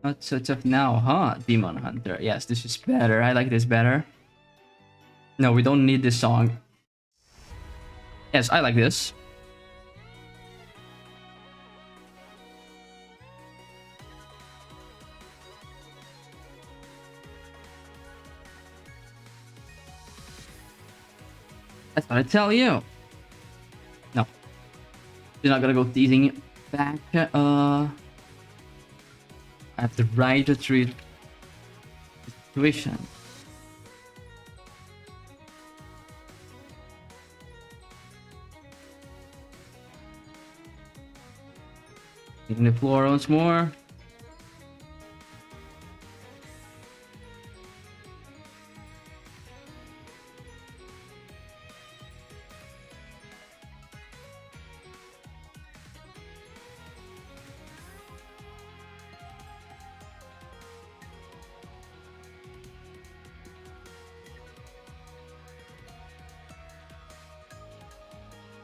Not so tough now, huh, Demon Hunter? Yes, this is better. I like this better. No, we don't need this song. Yes, I like this. That's what I tell you. No. You're not gonna go teasing back. I have the right to treat the situation. Hitting the floor once more.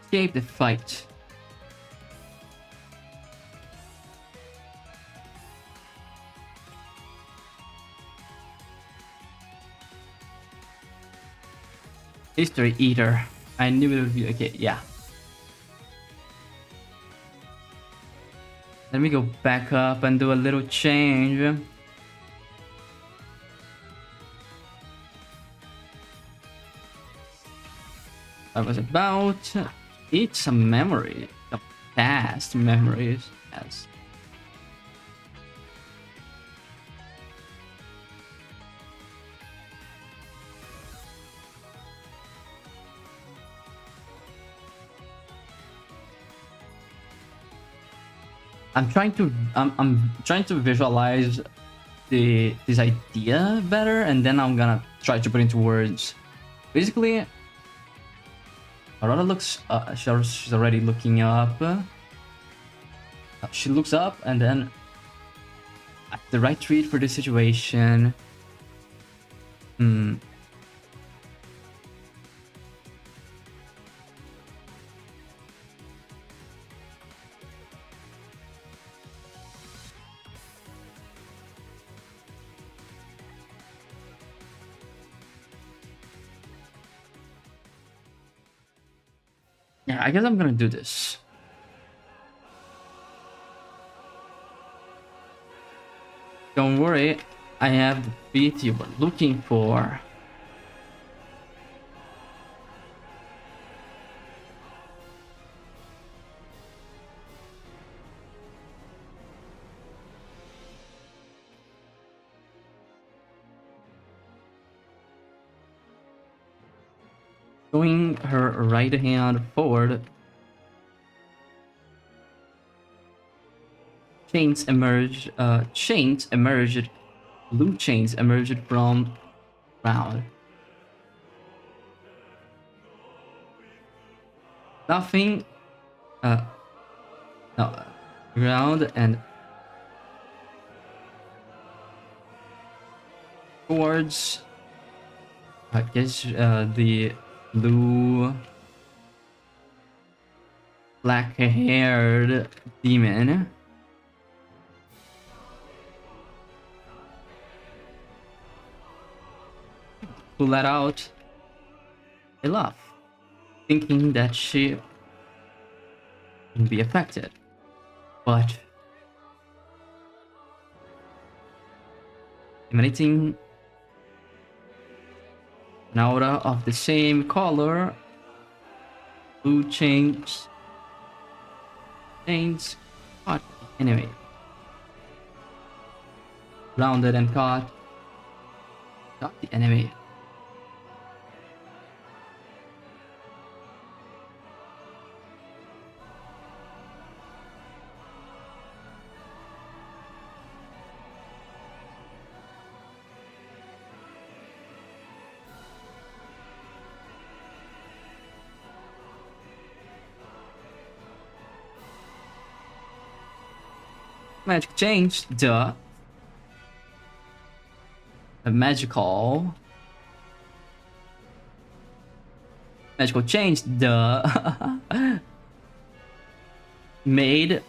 Escape the fight. History Eater. I knew it would be okay. Yeah. Let me go back up and do a little change. I was about to eat some memory, some past memories. Yes. I'm trying to visualize this idea better, and then I'm gonna try to put into words. Basically, Aurora looks. She's already looking up. She looks up, and then the right treat for this situation. Yeah, I guess I'm gonna do this. Don't worry, I have the beat you were looking for. Showing her right hand forward. Chains emerged. Blue chains emerged from ground. Nothing. No. Ground and towards. I guess the blue, black-haired demon. Who let out a laugh, thinking that she wouldn't be affected. But emanating An aura of the same color. Blue chains. Caught the enemy. Rounded and caught the enemy. Magic change, duh. A magical change, duh. Made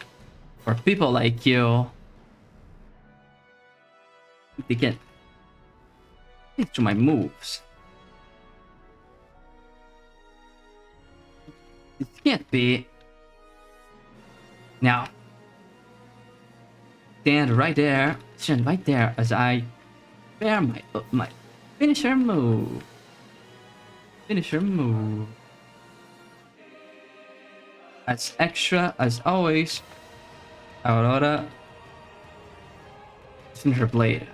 for people like you. They can stick to my moves. It can't be. Now. Stand right there as I prepare my finisher move. As extra as always, Aurora finisher blade.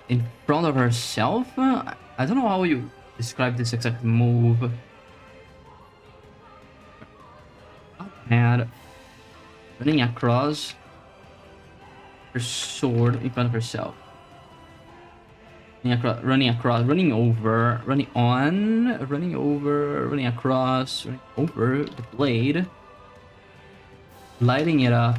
In front of herself. I don't know how you describe this exact move. And running across her sword in front of herself. Running over the blade. Lighting it up.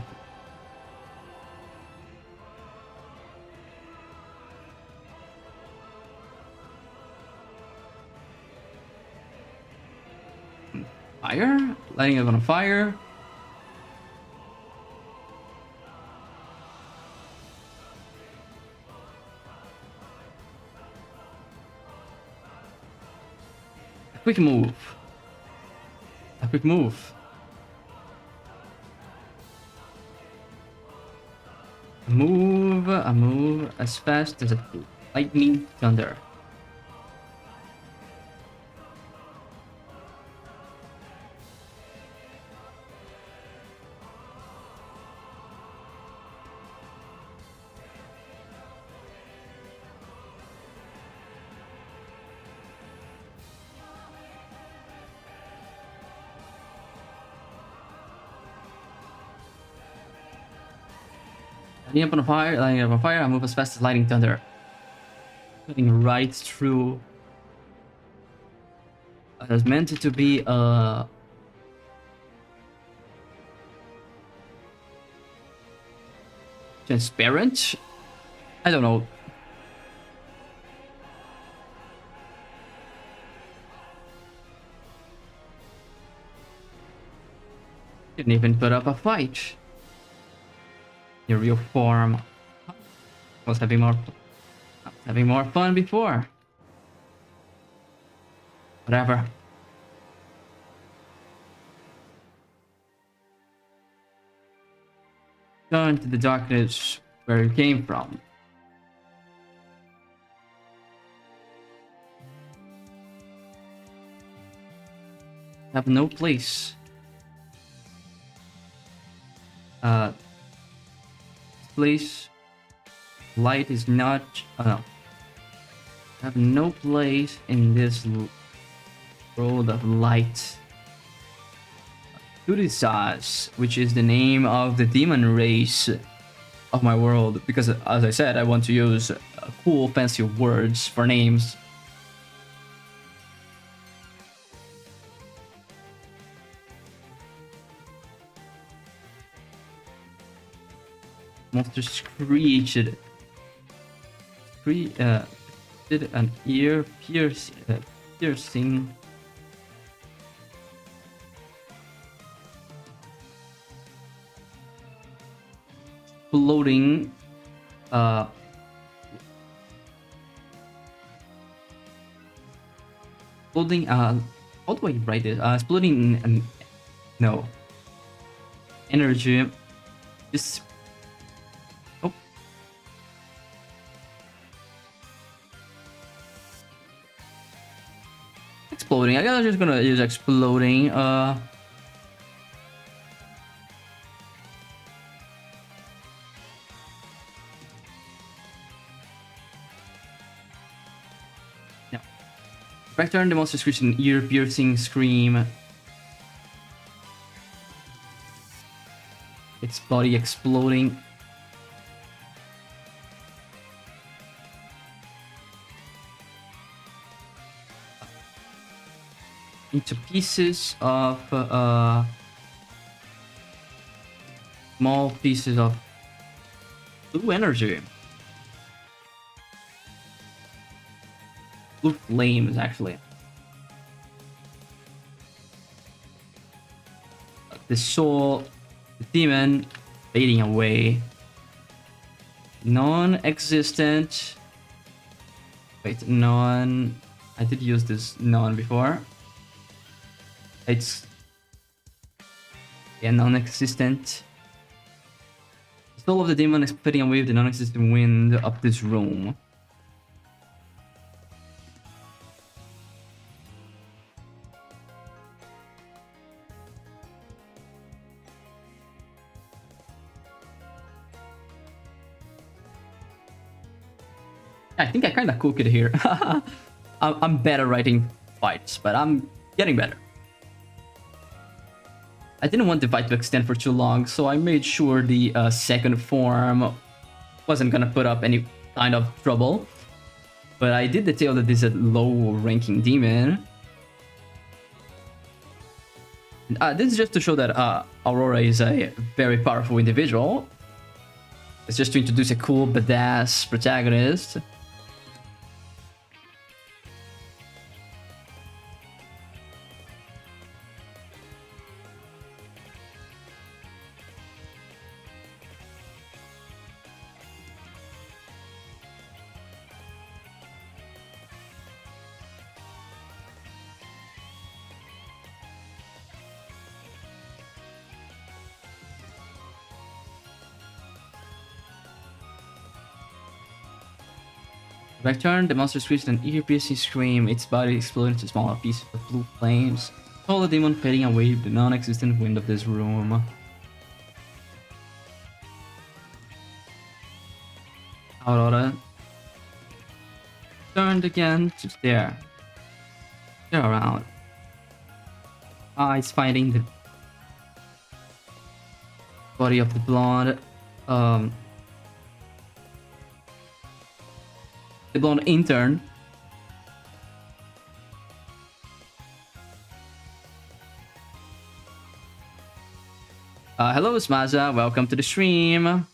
Fire? Lighting it on fire. A quick move. A move as fast as a lightning thunder. Lighting up on fire, I move as fast as lightning thunder. Cutting right through. It was meant to be transparent? I don't know. Didn't even put up a fight. Your real form. Was having more fun before. Whatever. Turn to the darkness where you came from. Have no place. Place. Light is not. Have no place in this world of light. Turisas, which is the name of the demon race of my world, because as I said, I want to use cool, fancy words for names. Monster screeched. Did an ear piercing. Exploding. Exploding. How do I write it? Exploding No. Energy. This. Oh. Exploding. I guess I'm just gonna use exploding. No. Vector and the monster screeches an ear-piercing scream. Its body exploding. Into pieces of small pieces of blue energy. Blue flames, actually. The soul, the demon, fading away. Non-existent. Wait, non. I did use this non before. It's non-existent. The soul of the demon is fading away with the non-existent wind of this room. I think I kind of cook it here. I'm better writing fights, but I'm getting better. I didn't want the fight to extend for too long, so I made sure the second form wasn't gonna put up any kind of trouble. But I did detail that this is a low-ranking demon. This is just to show that Aurora is a very powerful individual. It's just to introduce a cool, badass protagonist. Back turn, the monster screeched an ear-piercing scream, its body exploded into smaller pieces of blue flames. All the demon fading away with the non-existent wind of this room. Aurora turned again to stare. Stare around. Eyes finding the body of the blonde. The blonde intern. Hello, Smaza. Welcome to the stream. I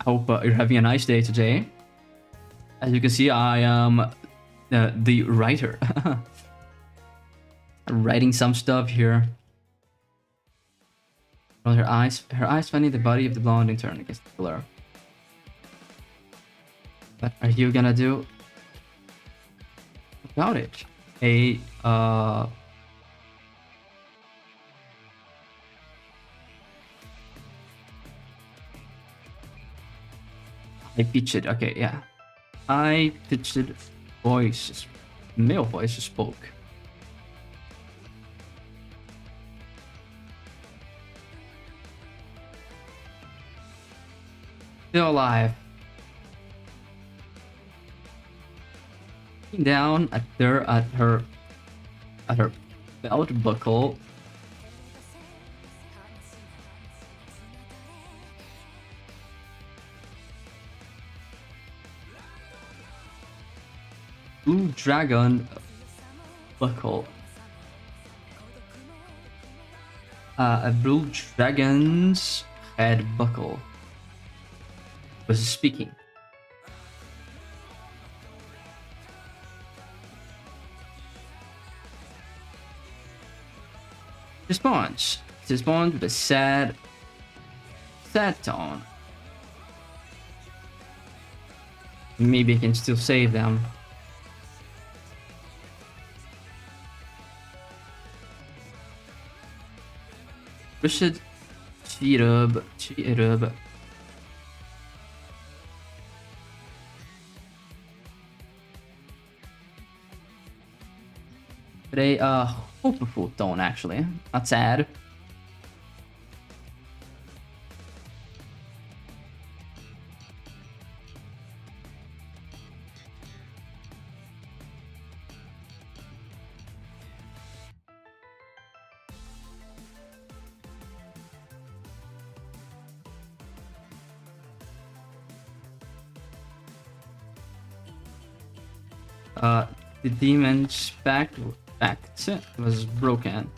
hope you're having a nice day today. As you can see, I am the writer. Writing some stuff here. Well, her eyes finding the body of the blonde intern against the pillar. What are you gonna do about it? I pitched it. Okay, yeah. I pitched it. Voice, male voice spoke. Still alive. Down at her belt buckle. Blue dragon buckle. A blue dragon's head buckle was speaking. Response with a sad tone. Maybe I can still save them. Richard Chirub. Very hopeful tone, actually. Not sad. The demon's back was broken.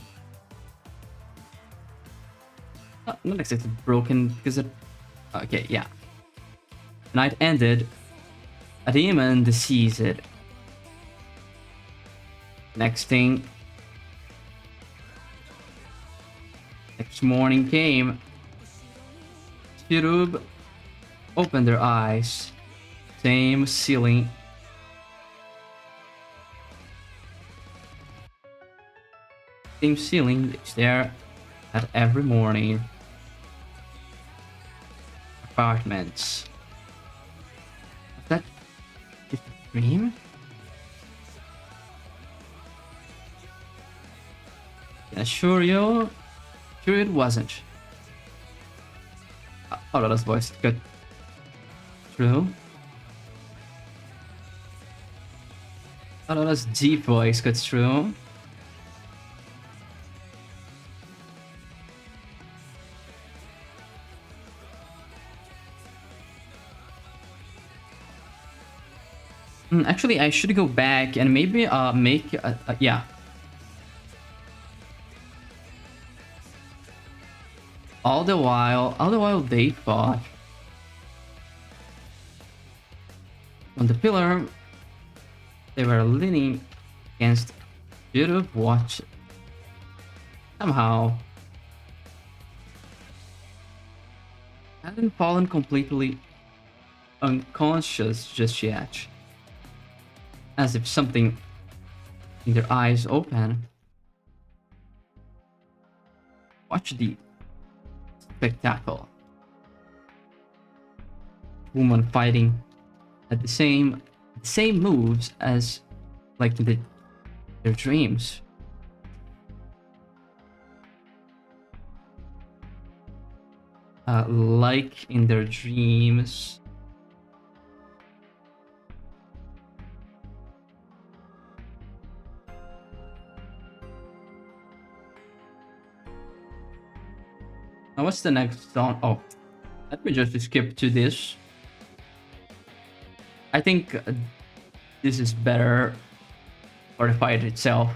Not exactly broken because it. Okay, yeah. Night ended. A demon deceased. Next morning came. Chirub opened their eyes. Same ceiling. Same ceiling they stare at every morning. Apartments. Was that just a dream? Can I assure you, sure it wasn't. Oh, that's voice good. True. Oh, that's deep voice good. True. Actually, I should go back and maybe make yeah. All the while they fought on the pillar. They were leaning against Europe watch. Somehow hadn't fallen completely unconscious just yet. As if something in their eyes open. Watch the spectacle. Woman fighting at the same moves as like in their dreams. Like in their dreams. Now what's the next song? Oh, let me just skip to this. I think this is better for the fight itself.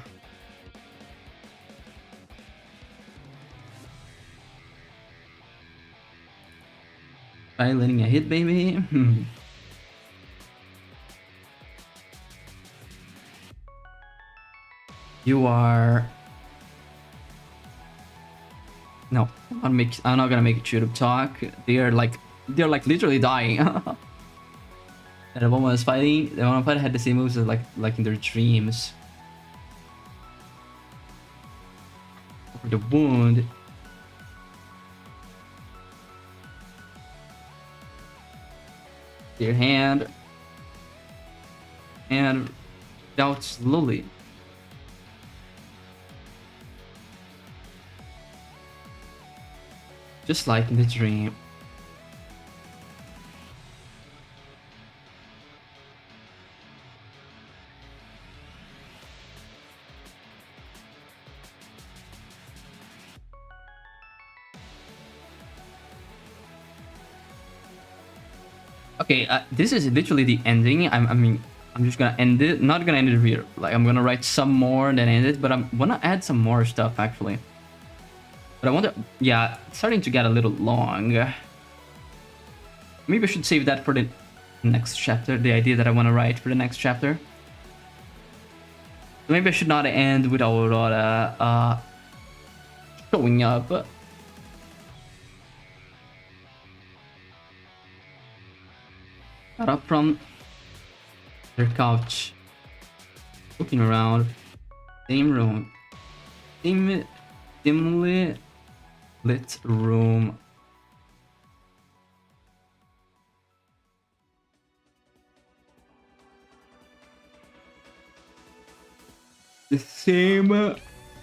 Letting a hit, baby. You are. No, I'm not gonna make a YouTube talk. They're like literally dying. And the woman was fighting. The woman fighting had the same moves as like in their dreams. For the wound. Their hand. And out slowly. Just like in the dream. Okay, this is literally the ending. I'm just gonna end it. Not gonna end it here. Like I'm gonna write some more and then end it. But I'm gonna add some more stuff actually. But I want to, yeah, it's starting to get a little long. Maybe I should save that for the next chapter, the idea that I want to write for the next chapter. Maybe I should not end with Aurora showing up. Got up from their couch, looking around, same room, dimly lit room. The same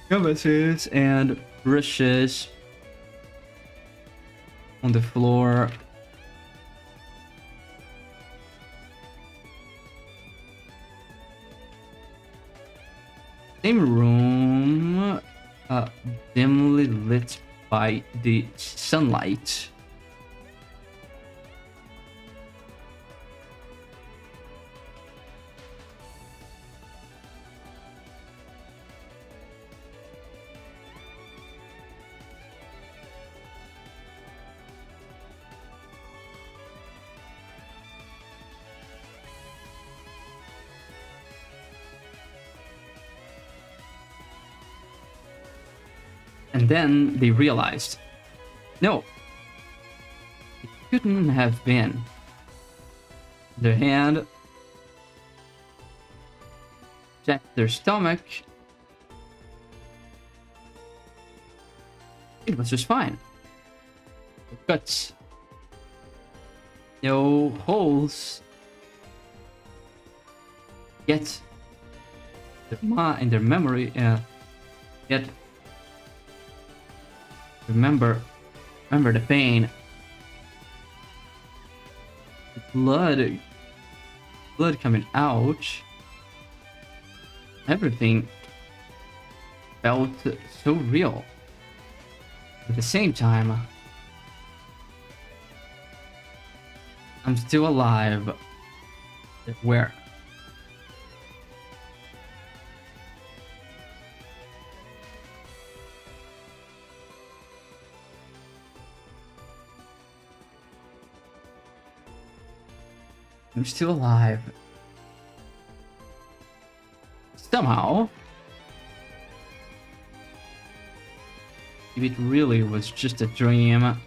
canvases and brushes on the floor. Same room, dimly lit by the sunlight. And then they realized, no, it couldn't have been. Their hand checked their stomach. It was just fine. No cuts, no holes. Yet, in their memory, yet remember the pain. The blood coming out. Everything felt so real. At the same time, I'm still alive. Where? I'm still alive. Somehow. If it really was just a dream.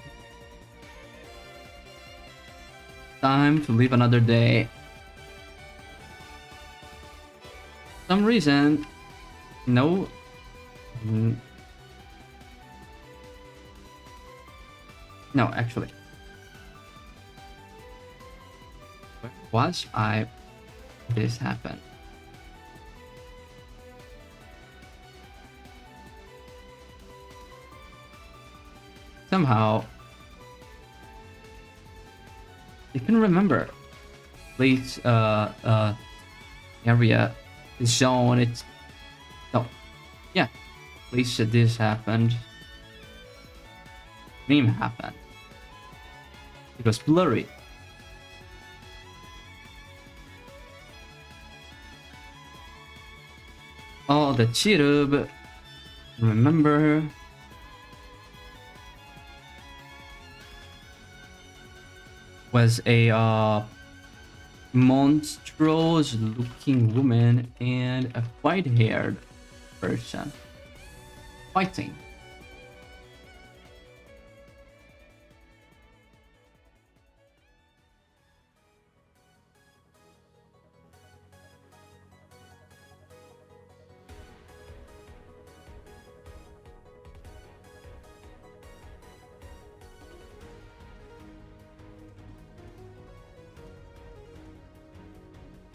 Time to live another day. For some reason, no. No, actually. Where was I? This happened. Somehow, you can remember place area, zone. It's no, yeah, place that this happened. Dream happened. It was blurry. All the Chirub, remember. Was a monstrous looking woman and a white haired person fighting.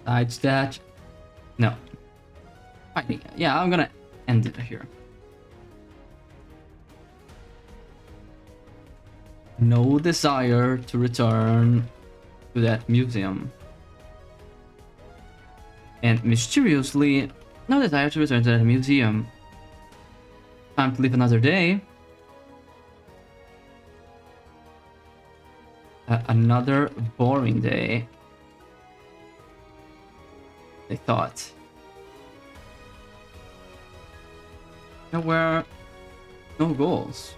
Besides that, no. Fighting. Yeah, I'm gonna end it here. No desire to return to that museum. And mysteriously, no desire to return to that museum. Time to live another day. Another boring day. They thought. There were no goals.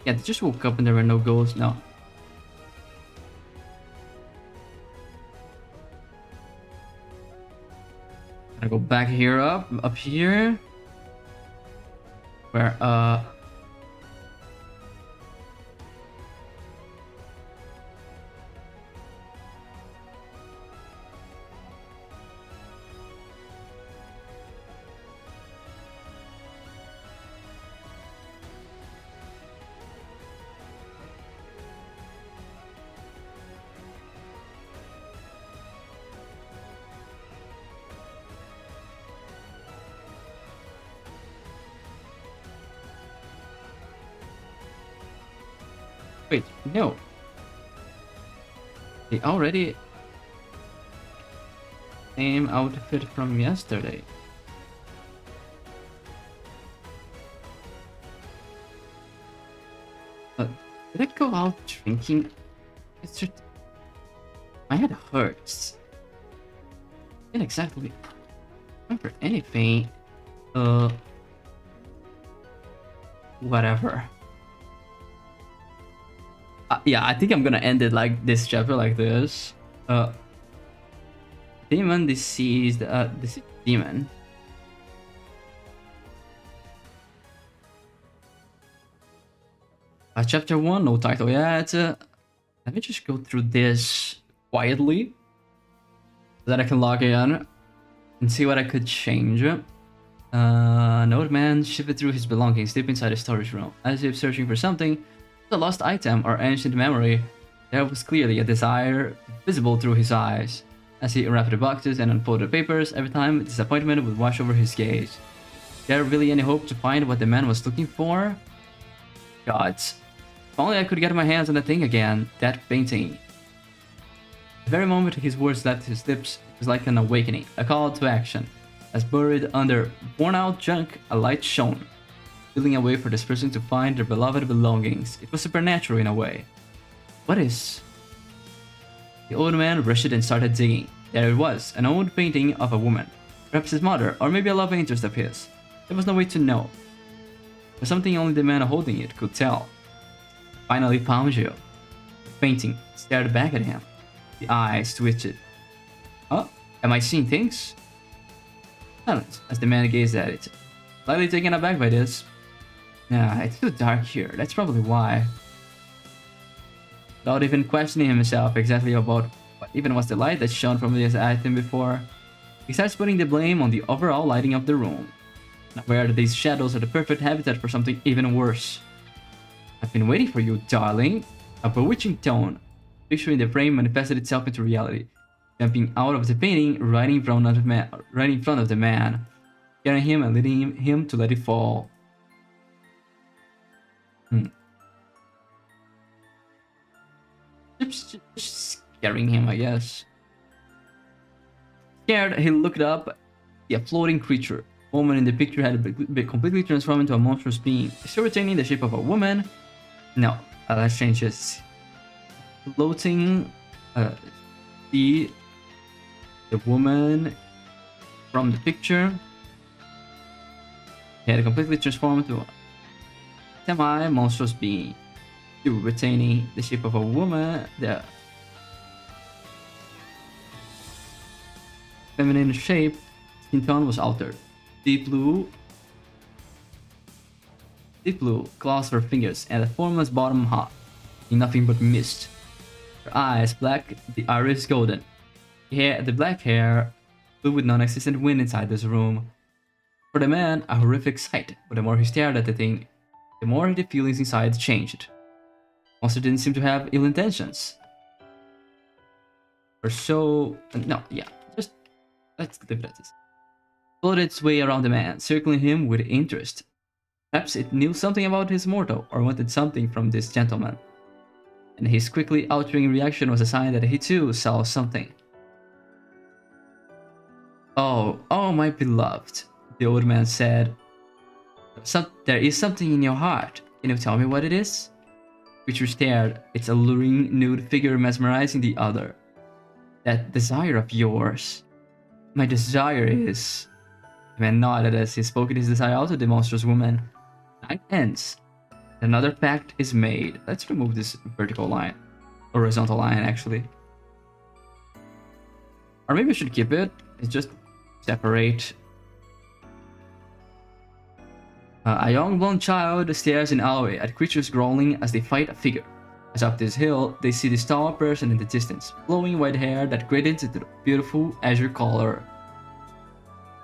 Yeah, they just woke up and there were no goals. No. Gotta go back here up here. Where Wait, no. They already same outfit from yesterday. Did I go out drinking? My head hurts. I can't exactly remember anything. Whatever. Yeah, I think I'm gonna end it like this chapter like this. Demon deceased. This is demon. Chapter 1, no title yet. Let me just go through this quietly so that I can log in and see what I could change. An old man shifted through his belongings deep inside a storage room, as if searching for something, a lost item or ancient memory. There was clearly a desire visible through his eyes. As he unwrapped the boxes and unfolded the papers, every time disappointment would wash over his gaze. Is there really any hope to find what the man was looking for? Gods. If only I could get my hands on the thing again, that painting. The very moment his words left his lips, it was like an awakening, a call to action. As buried under worn-out junk, a light shone, filling a way for this person to find their beloved belongings. It was supernatural in a way. What is? The old man rushed and started digging. There it was, an old painting of a woman. Perhaps his mother, or maybe a love interest of his. There was no way to know. But something only the man holding it could tell. Finally found you. The painting stared back at him. The eyes twitched. Oh, am I seeing things? Silence as the man gazed at it. Slightly taken aback by this. Nah, it's too dark here. That's probably why. Without even questioning himself exactly about what even was the light that shone from this item before, he starts putting the blame on the overall lighting of the room, aware that these shadows are the perfect habitat for something even worse. I've been waiting for you, darling. A bewitching tone, picturing the frame manifested itself into reality, jumping out of the painting right in front of the man, scaring him and leading him to let it fall. Just scaring him, I guess. Scared, he looked up. The floating creature. The woman in the picture had been completely transformed into a monstrous being, still retaining the shape of a woman. No, let's change this. Floating, see the woman from the picture. He had completely transformed into a semi-monstrous being, still retaining the shape of a woman. The feminine shape, skin tone was altered. Deep blue claws her fingers, and a formless bottom half, in nothing but mist. Her eyes black, the iris golden. The black hair flew with non-existent wind inside this room. For the man, a horrific sight, but the more he stared at the thing, the more the feelings inside changed. Monster didn't seem to have ill intentions. Or so... no, yeah, just... let's leave it at this. Floated its way around the man, circling him with interest. Perhaps it knew something about his mortal, or wanted something from this gentleman. And his quickly altering reaction was a sign that he too saw something. Oh, my beloved, the old man said. There is something in your heart. Can you tell me what it is? Creature stared, its alluring nude figure mesmerizing the other. That desire of yours. My desire is... The man nodded as he spoke his desire out to the monstrous woman. Night ends. Another pact is made. Let's remove this vertical line. Or horizontal line, actually. Or maybe we should keep it. It's just separate. A young blonde child stares in awe at creatures growling as they fight a figure. As up this hill, they see this tall person in the distance, flowing white hair that gradients into the beautiful azure color.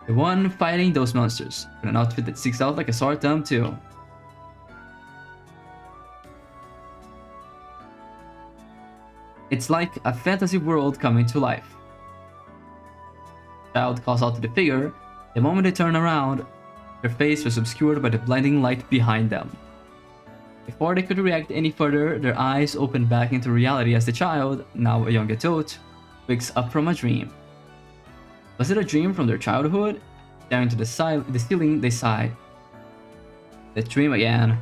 The one fighting those monsters, with an outfit that sticks out like a sore thumb too. It's like a fantasy world coming to life. The child calls out to the figure. The moment they turn around, their face was obscured by the blinding light behind them. Before they could react any further, their eyes opened back into reality as the child, now a young adult, wakes up from a dream. Was it a dream from their childhood? Staring to the ceiling, they sighed. The dream again.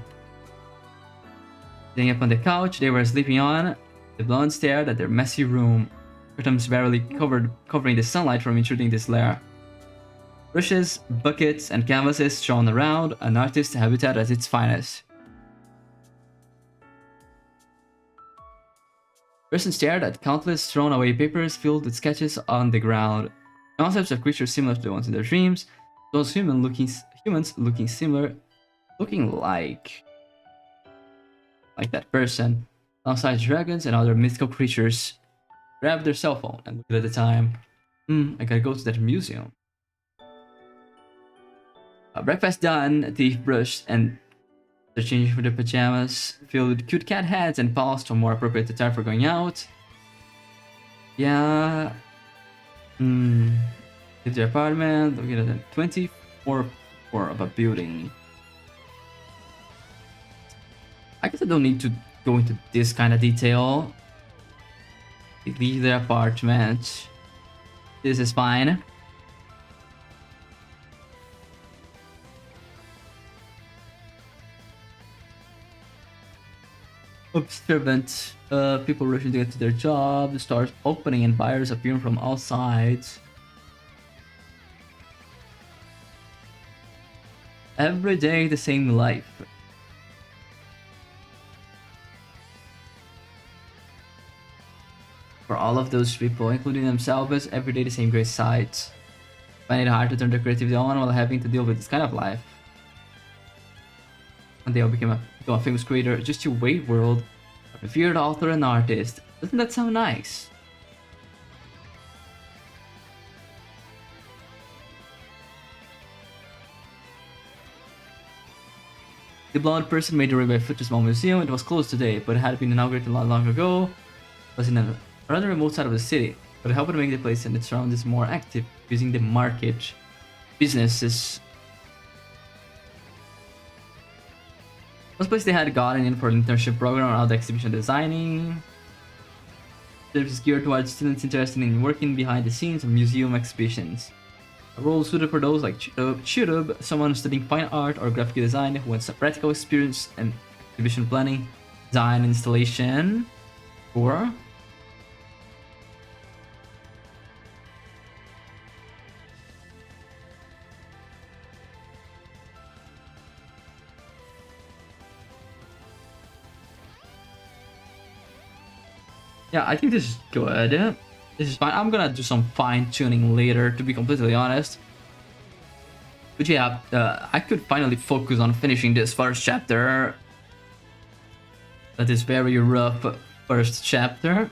Sitting up on the couch they were sleeping on, the blonde stared at their messy room, curtains barely covering the sunlight from intruding this lair. Brushes, buckets, and canvases strewn around, an artist's habitat at its finest. Person stared at countless thrown away papers filled with sketches on the ground. Concepts of creatures similar to the ones in their dreams, those humans looking similar, looking like that person, alongside dragons and other mythical creatures. Grabbed their cell phone and looked at the time. I gotta go to that museum. Breakfast done, teeth brushed, and they're changing for their pajamas, filled with cute cat heads and paused for more appropriate attire for going out. Yeah. Leave their apartment, looking at the 24th floor of a building. I guess I don't need to go into this kind of detail. They leave their apartment. This is fine. Observant. People rushing to get to their job. Stores opening and buyers appearing from all sides. Every day the same life. For all of those people, including themselves, every day the same great sights. Find it hard to turn their creativity on while having to deal with this kind of life. One day I'll become a famous creator, just to wait world, a revered author and artist. Doesn't that sound nice? The blonde person made their way by foot to a small museum. It was closed today, but it had been inaugurated long ago. It was in a rather remote side of the city, but it helped to make the place and its surroundings more active, using the market, businesses. First place they had gotten in for an internship program around exhibition designing. Service geared towards students interested in working behind the scenes of museum exhibitions. A role suited for those like Chirub, someone studying fine art or graphic design who wants a practical experience in exhibition planning, design, installation, or yeah, I think this is good. This is fine. I'm gonna do some fine tuning later, to be completely honest. But yeah, I could finally focus on finishing this first chapter. That is very rough first chapter.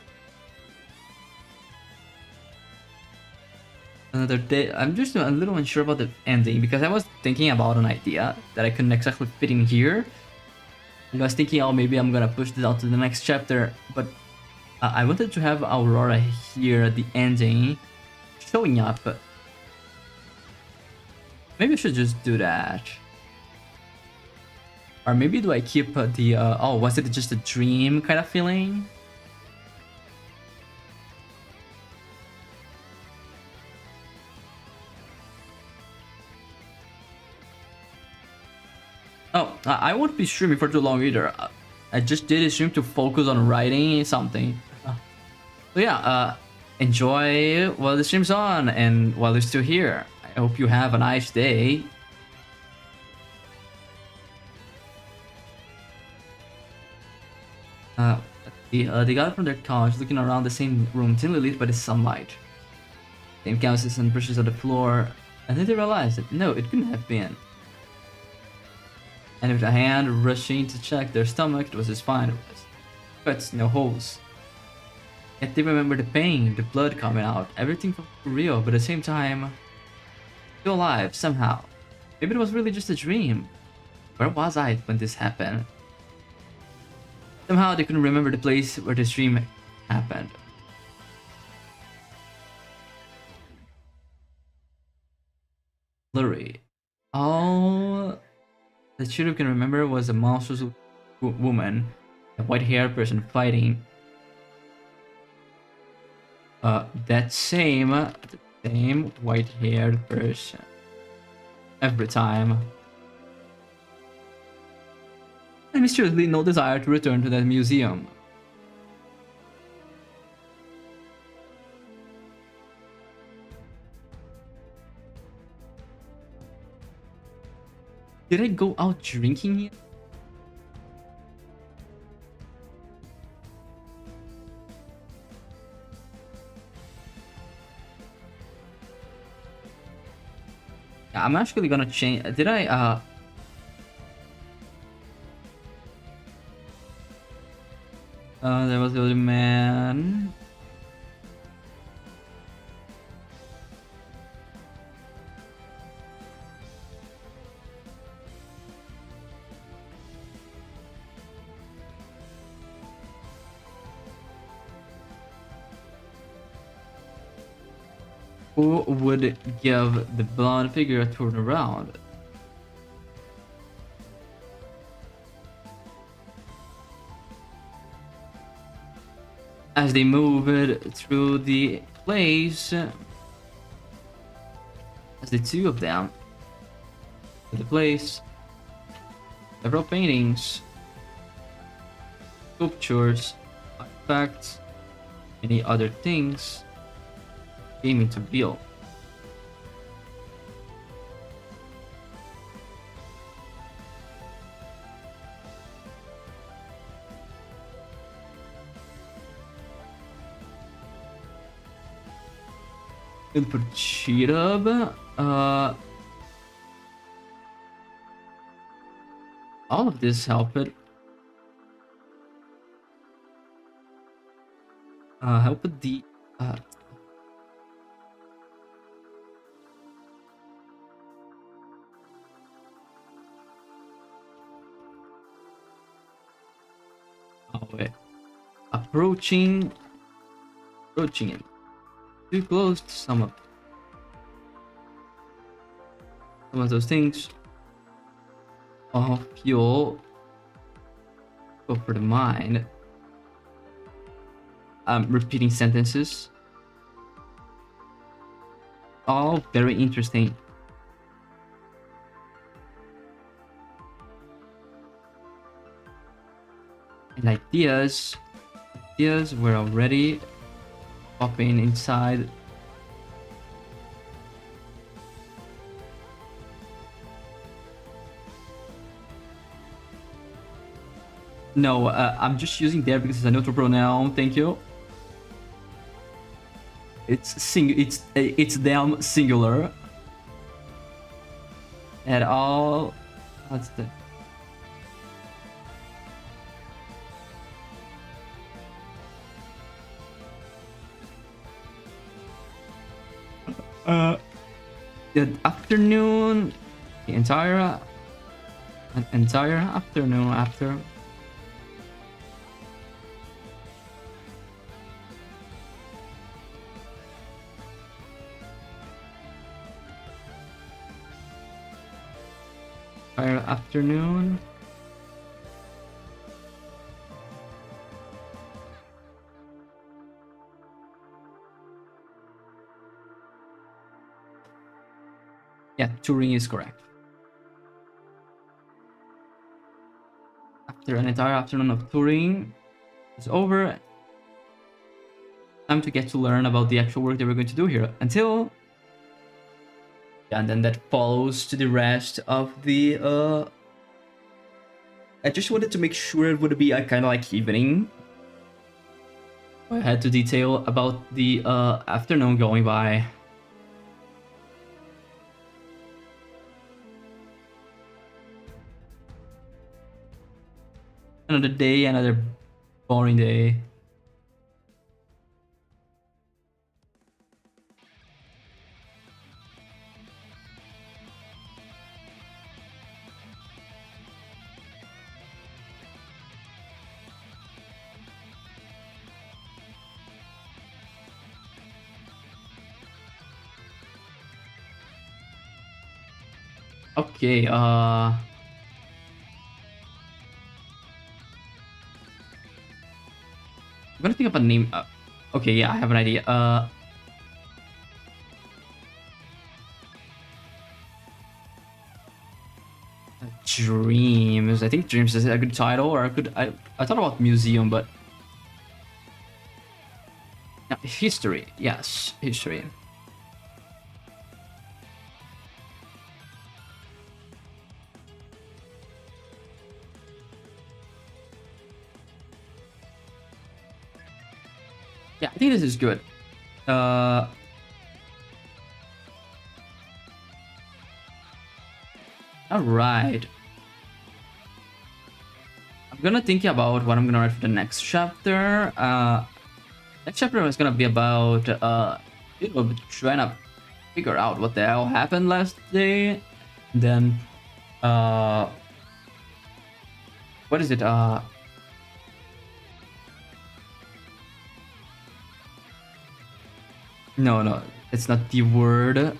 Another day. I'm just a little unsure about the ending because I was thinking about an idea that I couldn't exactly fit in here. And I was thinking, oh, maybe I'm gonna push this out to the next chapter, but I wanted to have Aurora here at the ending, showing up. Maybe I should just do that. Or maybe do I keep the, oh, was it just a dream kind of feeling? Oh, I won't be streaming for too long either. I just did a stream to focus on writing something. So yeah, enjoy while the stream's on and while you're still here. I hope you have a nice day. They got up from their couch, looking around the same room, dimly lit by the sunlight. Same canvases and brushes on the floor, and then they realized that no, it couldn't have been. And with a hand rushing to check their stomach, it was just fine. It was cuts, no holes. Yet they remember the pain, the blood coming out. Everything felt real, but at the same time, still alive somehow. Maybe it was really just a dream. Where was I when this happened? Somehow they couldn't remember the place where this dream happened. Blurry. All that Shiro can remember was the monsters who woman, a white-haired person fighting that same white-haired person every time. And mysteriously no desire to return to that museum. Did I go out drinking yet? Yeah, I'm actually gonna change. Did I there was the other man. Who would give the blonde figure a turn around? As they move it through the place, as the two of them, the place, several paintings, sculptures, artifacts, many other things came into view. Input Cheetah. All of this helped. Help the wait. Approaching it. Too close to some of those things. Oh, fuel. Go for the mind. Repeating sentences. All very interesting. And ideas were already popping inside. No, I'm just using there because it's a neutral pronoun. Thank you. It's them singular. At all. What's the? The afternoon, the entire afternoon after. Entire afternoon. Yeah, touring is correct. After an entire afternoon of touring is over, time to get to learn about the actual work that we're going to do here. Until... Yeah, and then that follows to the rest of the... I just wanted to make sure it would be a kind of like evening. I had to detail about the afternoon going by. Another day, another boring day. Okay, gonna think of a name. Okay, yeah, I have an idea. Dreams. I think Dreams is a good title, or I thought about museum, but yeah, history. Yes, history. Yeah, I think this is good. All right. I'm gonna think about what I'm gonna write for the next chapter. Next chapter is gonna be about trying to figure out what the hell happened last day. Then what is it? No, it's not the word.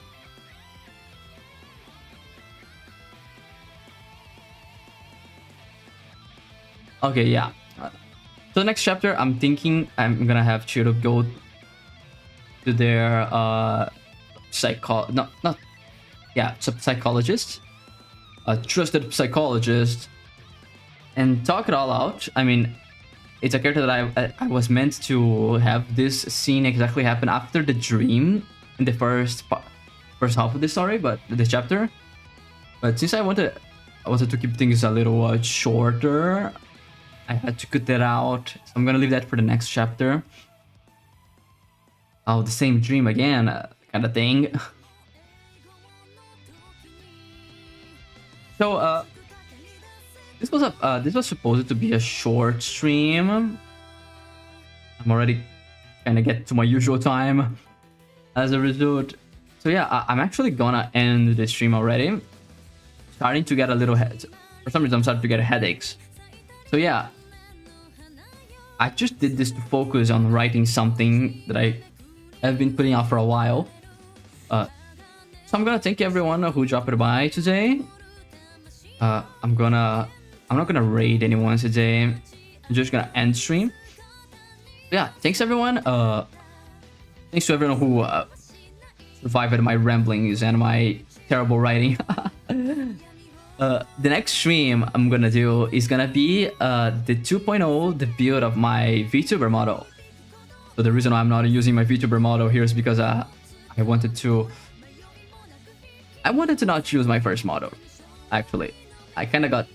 Okay, yeah. So the next chapter, I'm thinking I'm gonna have Chiro go to their psychologist, a trusted psychologist, and talk it all out. I mean, it's a character that I was meant to have this scene exactly happen after the dream in the first half of the story, but the chapter. But since I wanted to keep things a little shorter, I had to cut that out. So I'm gonna leave that for the next chapter. Oh, the same dream again, kind of thing. So this was supposed to be a short stream. I'm already kind of get to my usual time as a result. So yeah, I'm actually gonna end the stream already. Starting to get a little for some reason I'm starting to get headaches. So yeah, I just did this to focus on writing something that I have been putting out for a while. So I'm gonna thank everyone who dropped by today. I'm not gonna raid anyone today. I'm just gonna end stream. Yeah, thanks everyone. Thanks to everyone who survived my ramblings and my terrible writing. The next stream I'm gonna do is gonna be the 2.0, the build of my VTuber model. So the reason why I'm not using my VTuber model here is because I wanted to not choose my first model. Actually, I kind of got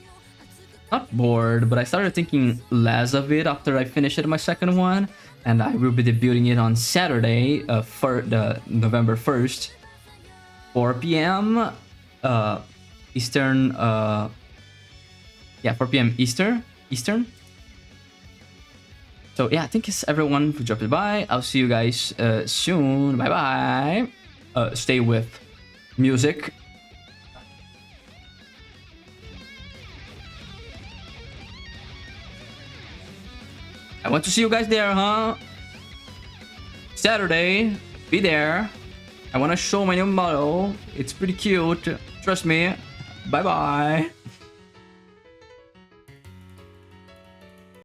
not bored, but I started thinking less of it after I finished my second one, and I will be debuting it on Saturday, for the November 1st, 4 p.m. Eastern. Yeah, 4 p.m. Eastern. So yeah, thank you everyone for dropping by. I'll see you guys soon. Bye bye. Stay with music. I want to see you guys there, huh? Saturday, be there. I want to show my new model. It's pretty cute. Trust me. Bye bye.